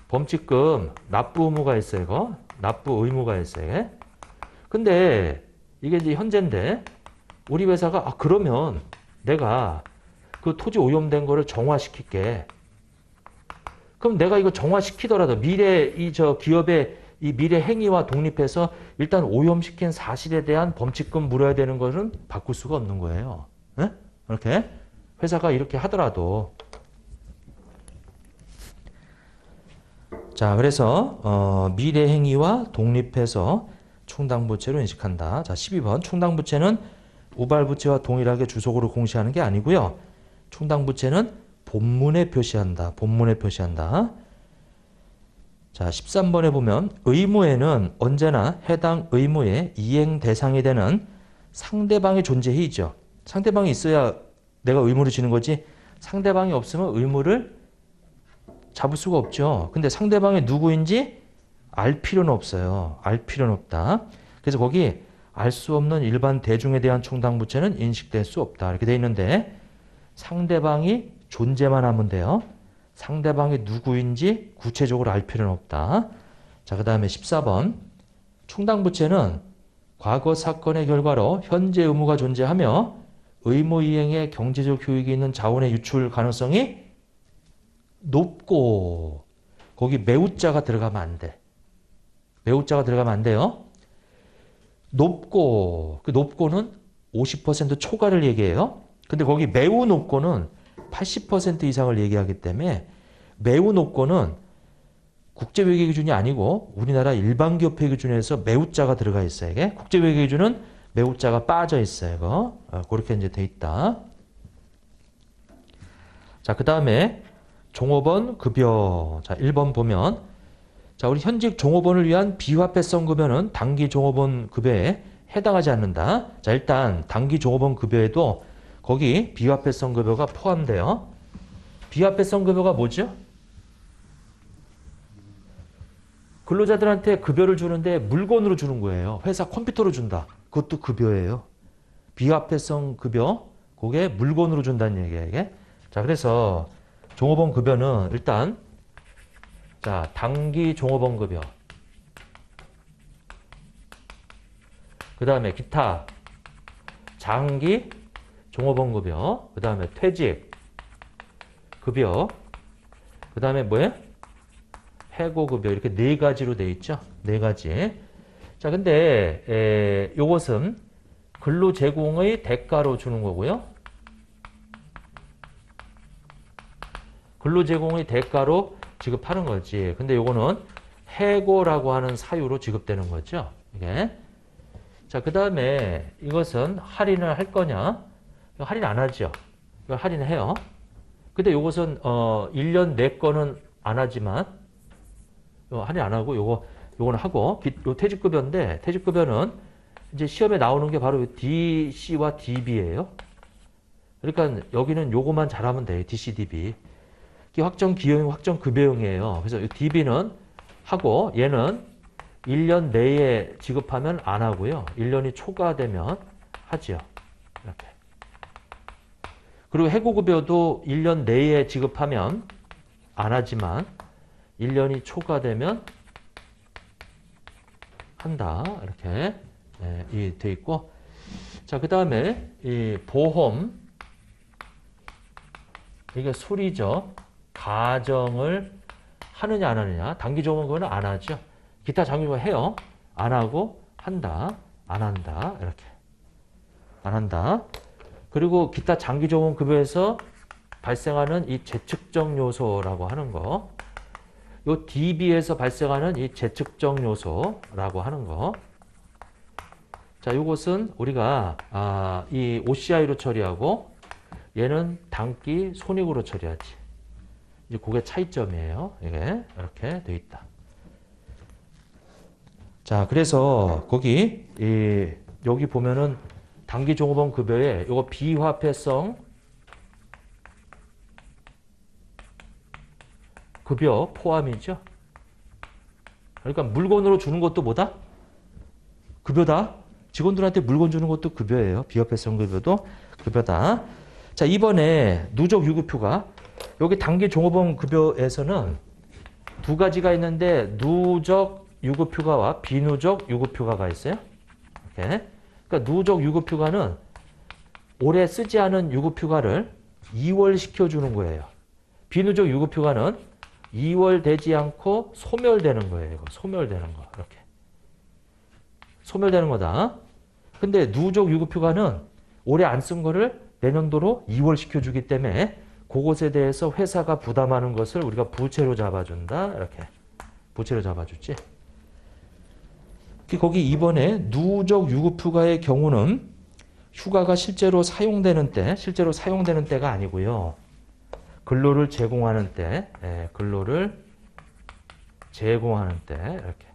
범칙금 납부 의무가 있어요. 이거 납부 의무가 있어요. 근데 이게 이제 현재인데 우리 회사가 그러면 내가 그 토지 오염된 거를 정화시킬게. 그럼 내가 이거 정화시키더라도 미래 기업의 이 미래 행위와 독립해서 일단 오염시킨 사실에 대한 범칙금 물어야 되는 것은 바꿀 수가 없는 거예요. 네? 이렇게 회사가 이렇게 하더라도. 자, 그래서 미래 행위와 독립해서 충당부채로 인식한다. 자, 12번 충당부채는 우발부채와 동일하게 주속으로 공시하는 게 아니고요. 충당부채는 본문에 표시한다. 본문에 표시한다. 자, 13번에 보면 의무에는 언제나 해당 의무의 이행 대상이 되는 상대방의 존재해야죠. 상대방이 있어야 내가 의무를 지는 거지 상대방이 없으면 의무를 잡을 수가 없죠. 근데 상대방이 누구인지 알 필요는 없어요. 알 필요는 없다. 그래서 거기 알 수 없는 일반 대중에 대한 충당부채는 인식될 수 없다. 이렇게 돼 있는데 상대방이 존재만 하면 돼요. 상대방이 누구인지 구체적으로 알 필요는 없다. 자, 그 다음에 14번. 충당부채는 과거 사건의 결과로 현재 의무가 존재하며 의무 이행에 경제적 효익이 있는 자원의 유출 가능성이 높고, 거기 매우자가 들어가면 안 돼. 매우자가 들어가면 안 돼요. 높고, 그 높고는 50% 초과를 얘기해요. 근데 거기 매우 높고는 80% 이상을 얘기하기 때문에 매우 높고는 국제회계 기준이 아니고 우리나라 일반 기업회 기준에서 매우자가 들어가 있어요. 이게 국제회계 기준은 매우자가 빠져 있어요. 이거 그렇게 이제 돼 있다. 자, 그 다음에 종업원 급여. 자, 1번 보면 자, 우리 현직 종업원을 위한 비화폐성 급여는 단기 종업원 급여에 해당하지 않는다. 자, 일단 단기 종업원 급여에도 거기 비화폐성 급여가 포함돼요. 비화폐성 급여가 뭐죠? 근로자들한테 급여를 주는데 물건으로 주는 거예요. 회사 컴퓨터로 준다. 그것도 급여예요. 비화폐성 급여, 그게 물건으로 준다는 얘기예요. 이게. 자, 그래서 종업원 급여는 일단 자, 단기 종업원 급여. 그 다음에 기타 장기 종업원 급여. 그 다음에 퇴직 급여. 그 다음에 뭐예요? 해고급여. 이렇게 네 가지로 되어 있죠. 네 가지. 자, 근데 요것은 근로 제공의 대가로 주는 거고요. 근로 제공의 대가로 지급하는 거지. 근데 요거는 해고라고 하는 사유로 지급되는 거죠. 이게. 자, 그 다음에 이것은 할인을 할 거냐? 할인 안 하죠. 이거 할인해요. 근데 요것은 1년 내 거는 안 하지만 할인 안 하고 요거는 하고 요 퇴직급여인데 퇴직급여는 이제 시험에 나오는 게 바로 DC와 DB예요. 그러니까 여기는 요거만 잘하면 돼요. DC, DB. 확정 기여형, 확정 급여형이에요. 그래서 이 DB는 하고 얘는 1년 내에 지급하면 안 하고요. 1년이 초과되면 하지요. 이렇게. 그리고 해고급여도 1년 내에 지급하면 안 하지만 1년이 초과되면 한다. 이렇게 돼 있고. 자, 그 다음에 이 보험. 이게 수리죠. 가정을 하느냐 안 하느냐. 단기종업은 안 하죠. 기타 장기종업 해요. 안 하고 한다. 안 한다. 이렇게. 안 한다. 그리고 기타 장기종업급여에서 발생하는 이 재측정 요소라고 하는 거. 요 DB에서 발생하는 이 재측정 요소라고 하는 거. 자, 요것은 우리가 이 OCI로 처리하고 얘는 단기 손익으로 처리하지. 이제 그게 차이점이에요. 이게 이렇게 돼 있다. 자, 그래서 거기 여기 보면은 단기 종업원 급여에 요거 비화폐성 급여 포함이죠. 그러니까 물건으로 주는 것도 뭐다? 급여다. 직원들한테 물건 주는 것도 급여예요. 비화폐성 급여도 급여다. 자, 이번에 누적 유급휴가. 여기 단기 종업원 급여에서는 두 가지가 있는데 누적 유급휴가와 비누적 유급휴가가 있어요. 이렇게. 그러니까 누적 유급휴가는 올해 쓰지 않은 유급휴가를 2월 시켜주는 거예요. 비누적 유급휴가는 2월 되지 않고 소멸되는 거예요. 소멸되는 거. 이렇게. 소멸되는 거다. 근데 누적 유급휴가는 올해 안 쓴 거를 내년도로 2월 시켜주기 때문에 그것에 대해서 회사가 부담하는 것을 우리가 부채로 잡아준다. 이렇게. 부채로 잡아주지. 거기 이번에 누적 유급휴가의 경우는 휴가가 실제로 사용되는 때가 아니고요. 근로를 제공하는 때, 근로를 제공하는 때, 이렇게.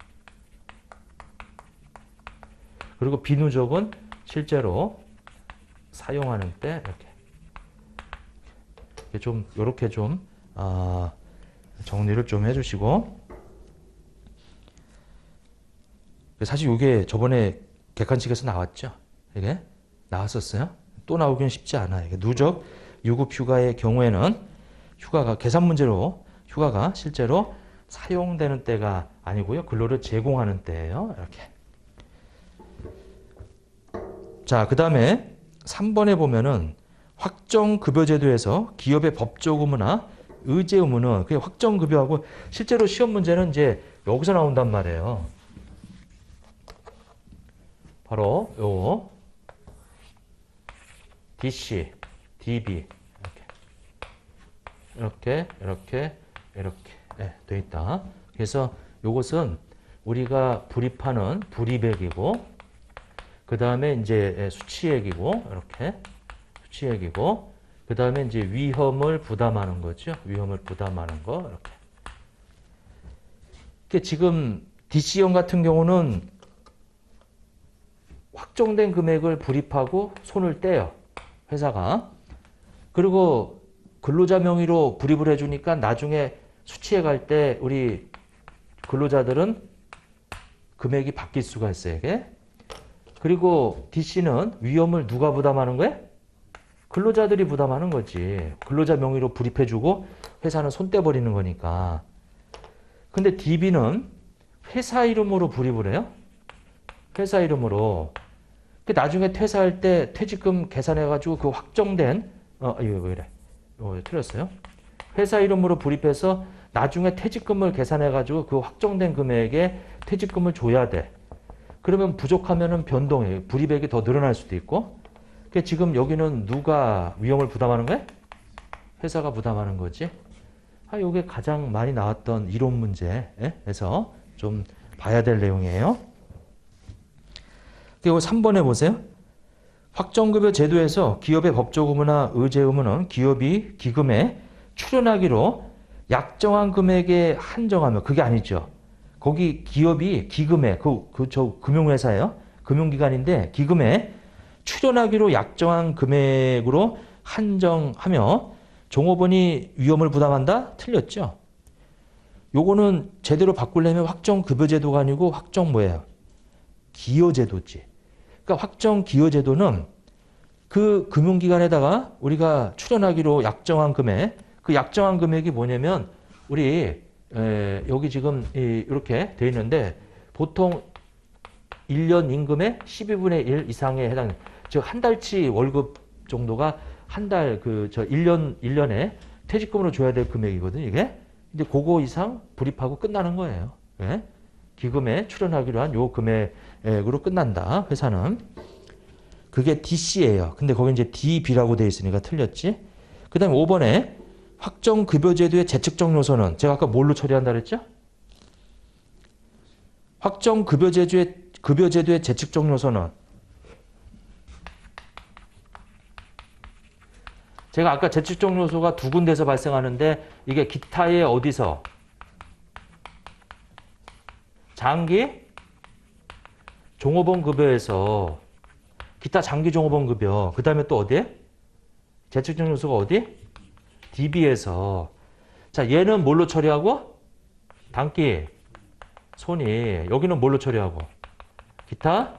그리고 비누적은 실제로 사용하는 때, 이렇게. 요렇게 정리를 좀 해주시고. 사실 이게 저번에 객관식에서 나왔죠. 이게 나왔었어요. 또 나오기는 쉽지 않아요. 누적 유급휴가의 경우에는 휴가가 계산 문제로 휴가가 실제로 사용되는 때가 아니고요. 근로를 제공하는 때예요. 이렇게. 자, 그 다음에 3번에 보면은 확정급여제도에서 기업의 법적 의무나 의제 의무는 그게 확정급여하고 실제로 시험 문제는 이제 여기서 나온단 말이에요. 바로 요 DC, DB 이렇게 돼 있다. 그래서 요것은 우리가 불입하는 불이백이고 그 다음에 이제 수치액이고 이렇게 수치액이고 그 다음에 이제 위험을 부담하는 거죠. 위험을 부담하는 거 이렇게. 지금 DC형 같은 경우는 확정된 금액을 불입하고 손을 떼요. 회사가. 그리고 근로자 명의로 불입을 해주니까 나중에 수치에 갈 때 우리 근로자들은 금액이 바뀔 수가 있어요. 이게. 그리고 DC는 위험을 누가 부담하는 거예요? 근로자들이 부담하는 거지. 근로자 명의로 불입해주고 회사는 손 떼버리는 거니까. 근데 DB는 회사 이름으로 불입을 해요. 회사 이름으로. 나중에 퇴사할 때 퇴직금 계산해가지고 그 확정된, 이거 왜 이래? 틀렸어요. 회사 이름으로 불입해서 나중에 퇴직금을 계산해가지고 그 확정된 금액에 퇴직금을 줘야 돼. 그러면 부족하면은 변동이, 불이백이 더 늘어날 수도 있고. 그러니까 지금 여기는 누가 위험을 부담하는 거야? 회사가 부담하는 거지. 요게 가장 많이 나왔던 이론 문제에서 좀 봐야 될 내용이에요. 그리고 3번에 보세요. 확정급여 제도에서 기업의 법적 의무나 의제 의무는 기업이 기금에 출연하기로 약정한 금액에 한정하며 그게 아니죠. 거기 기업이 기금에 저 금융회사예요. 금융기관인데 기금에 출연하기로 약정한 금액으로 한정하며 종업원이 위험을 부담한다? 틀렸죠. 요거는 제대로 바꾸려면 확정급여제도가 아니고 확정 뭐예요? 기여제도지. 그러니까 확정기여제도는 그 금융기관에다가 우리가 출연하기로 약정한 금액, 그 약정한 금액이 뭐냐면 우리 여기 지금 이렇게 돼 있는데 보통 1년 임금의 12분의 1 이상에 해당, 즉 한 달치 월급 정도가 한 달 1년에 퇴직금으로 줘야 될 금액이거든요, 이게. 근데 그거 이상 불입하고 끝나는 거예요. 예? 기금에 출연하기로 한 요 금액으로 끝난다, 회사는. 그게 DC예요. 근데 거기 이제 DB라고 돼 있으니까 틀렸지. 그 다음에 5번에 확정급여제도의 재측정 요소는 제가 아까 뭘로 처리한다 그랬죠? 확정급여제도의 재측정 요소는 제가 아까 재측정 요소가 두 군데서 발생하는데 이게 기타의 어디서? 장기 종업원 급여에서 기타 장기 종업원 급여. 그 다음에 또 어디에? 재측정 요소가 어디? DB에서. 자, 얘는 뭘로 처리하고? 단기 손익. 여기는 뭘로 처리하고? 기타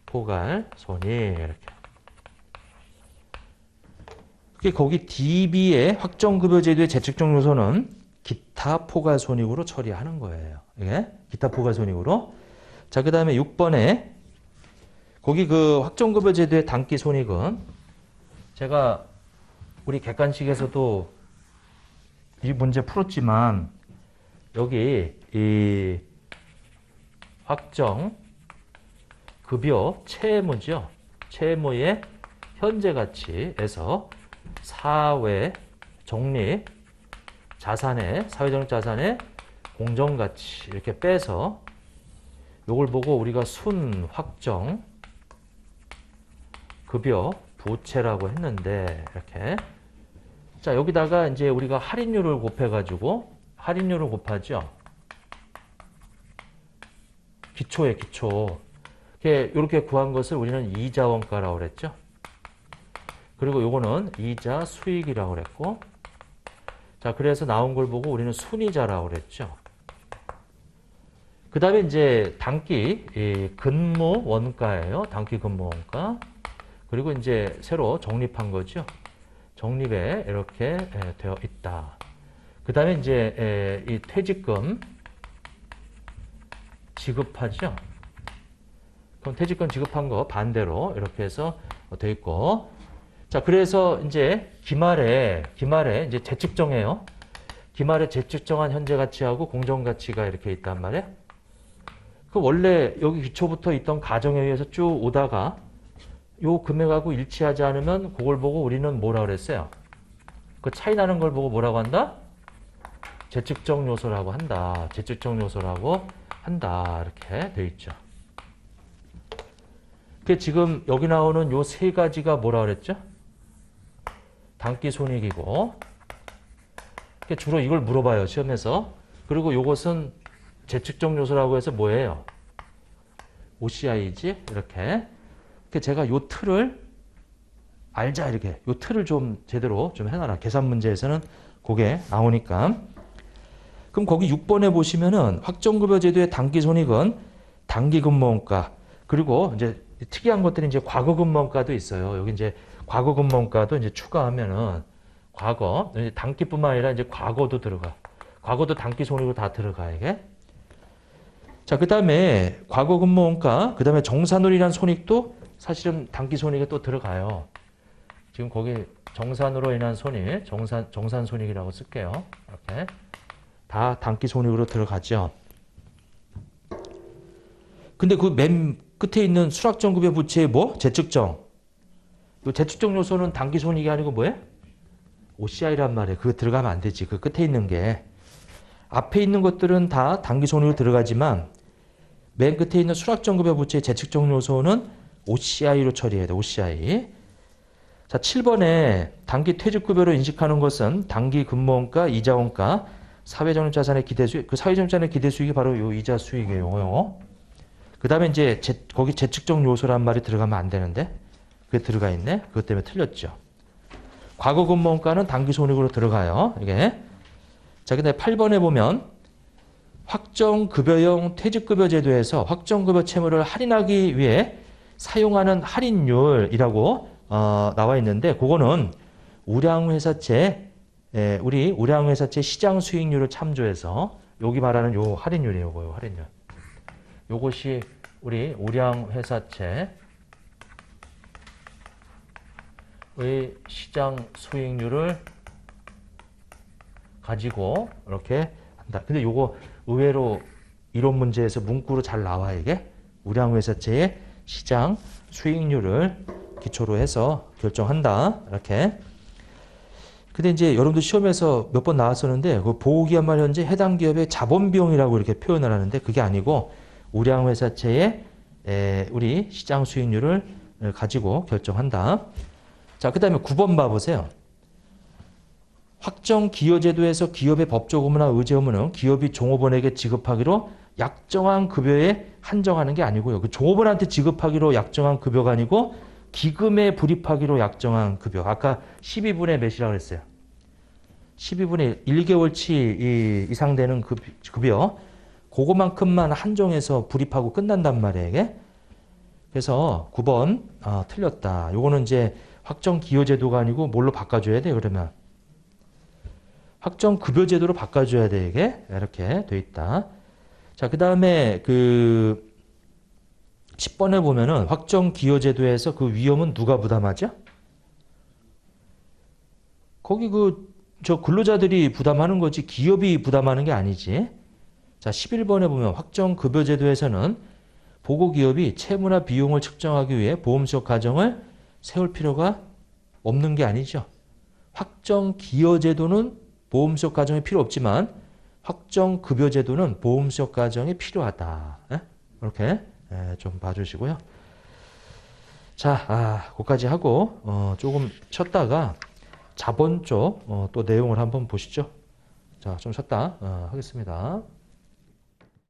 포괄 손익. 이렇게. 그게 거기 DB의 확정급여제도의 재측정 요소는 기타 포괄 손익으로 처리하는 거예요. 이게 기타 포괄 손익으로. 자, 그 다음에 6번에 거기 그 확정급여제도의 단기 손익은 제가 우리 객관식에서도 이 문제 풀었지만 여기 이 확정급여 채무죠. 채무의 현재 가치에서 사회 적립 자산의 사회적 자산의 공정 가치 이렇게 빼서 요걸 보고 우리가 순 확정 급여 부채라고 했는데 이렇게 자 여기다가 이제 우리가 할인율을 곱해가지고 할인율을 곱하죠. 기초에 기초 이렇게 구한 것을 우리는 이자 원가라고 그랬죠. 그리고 요거는 이자 수익이라고 그랬고 자 그래서 나온 걸 보고 우리는 순이자라고 그랬죠. 그 다음에 이제 단기 근무 원가예요. 단기 근무 원가. 그리고 이제 새로 적립한 거죠. 적립에 이렇게 되어 있다. 그 다음에 이제 이 퇴직금 지급하죠. 그럼 퇴직금 지급한 거 반대로 이렇게 해서 되어 있고. 자, 그래서 이제 기말에 이제 재측정해요. 기말에 재측정한 현재 가치하고 공정 가치가 이렇게 있단 말이에요. 그 원래 여기 기초부터 있던 가정에 의해서 쭉 오다가 요 금액하고 일치하지 않으면 그걸 보고 우리는 뭐라 그랬어요? 그 차이 나는 걸 보고 뭐라고 한다? 재측정 요소라고 한다. 재측정 요소라고 한다. 이렇게 돼 있죠. 그 지금 여기 나오는 요 세 가지가 뭐라 그랬죠? 단기 손익이고. 주로 이걸 물어봐요, 시험에서. 그리고 요것은 재측정 요소라고 해서 뭐예요? OCI지? 이렇게. 제가 요 틀을 알자, 이렇게. 요 틀을 좀 제대로 좀 해놔라. 계산 문제에서는 그게 나오니까. 그럼 거기 6번에 보시면은 확정급여제도의 단기 손익은 단기 근무원가. 그리고 이제 특이한 것들이 이제 과거 근무원가도 있어요. 여기 이제 과거 근무원가도 이제 추가하면은 과거, 단기뿐만 아니라 이제 과거도 들어가. 과거도 단기 손익으로 다 들어가, 이게. 자, 그 다음에 과거 근무원가, 그 다음에 정산으로 손익도 사실은 단기 손익에 또 들어가요. 지금 거기 정산으로 인한 손익, 정산 손익이라고 쓸게요. 이렇게. 다 단기 손익으로 들어가죠. 근데 그 맨 끝에 있는 수락정급여 부채의 뭐? 재측정. 이 재측정 요소는 단기 손익이 아니고 뭐예요? OCI란 말이에요. 그거 들어가면 안 되지. 그 끝에 있는 게. 앞에 있는 것들은 다 단기 손익으로 들어가지만 맨 끝에 있는 수락정급여 부채의 재측정 요소는 OCI로 처리해야 돼. OCI. 자, 7번에 단기 퇴직급여로 인식하는 것은 단기 근무원가, 이자원가, 사회적립자산의 기대수익. 그 사회적립자산의 기대수익이 바로 요 이자 수익이에요. 그 다음에 이제 거기 재측정 요소란 말이 들어가면 안 되는데 그게 들어가 있네. 그것 때문에 틀렸죠. 과거 근무원가는 단기 손익으로 들어가요. 이게. 자, 근데 8번에 보면 확정급여형 퇴직급여 제도에서 확정급여 채무를 할인하기 위해 사용하는 할인율이라고 나와 있는데 그거는 우리 우량회사채 시장 수익률을 참조해서 여기 말하는 요 할인율이에요. 요거 할인율. 요것이 우리 우량회사채의 시장 수익률을 가지고 이렇게 한다. 근데 요거 의외로 이론 문제에서 문구로 잘 나와 이게 우량회사채의 시장 수익률을 기초로 해서 결정한다. 이렇게. 근데 이제 여러분들 시험에서 몇 번 나왔었는데 그 보호기한말 현재 해당 기업의 자본 비용이라고 이렇게 표현을 하는데 그게 아니고 우량회사채의 우리 시장 수익률을 가지고 결정한다. 자, 그다음에 9번 봐보세요. 확정 기여제도에서 기업의 법적 의무나 의제 의무는 기업이 종업원에게 지급하기로 약정한 급여에 한정하는 게 아니고요. 그 종업원한테 지급하기로 약정한 급여가 아니고 기금에 불입하기로 약정한 급여. 아까 12분의 몇이라고 그랬어요? 12분의 1개월치 이상 되는 급여. 그거만큼만 한정해서 불입하고 끝난단 말이에요. 이게. 그래서 9번 틀렸다. 요거는 이제 확정 기여제도가 아니고 뭘로 바꿔줘야 돼 그러면? 확정 급여제도로 바꿔줘야 돼 이게. 이렇게 돼 있다. 자, 그 다음에 10번에 보면은 확정 기여제도에서 그 위험은 누가 부담하죠? 거기 저 근로자들이 부담하는 거지 기업이 부담하는 게 아니지. 자, 11번에 보면 확정 급여제도에서는 보고기업이 채무나 비용을 측정하기 위해 보험수역 가정을 세울 필요가 없는 게 아니죠. 확정 기여제도는 보험수역 가정이 필요 없지만 확정 급여제도는 보험수역 가정이 필요하다. 이렇게 좀 봐주시고요. 자, 거기까지 하고 조금 쉬었다가 자본 쪽 또 내용을 한번 보시죠. 자, 좀 쉬었다 하겠습니다.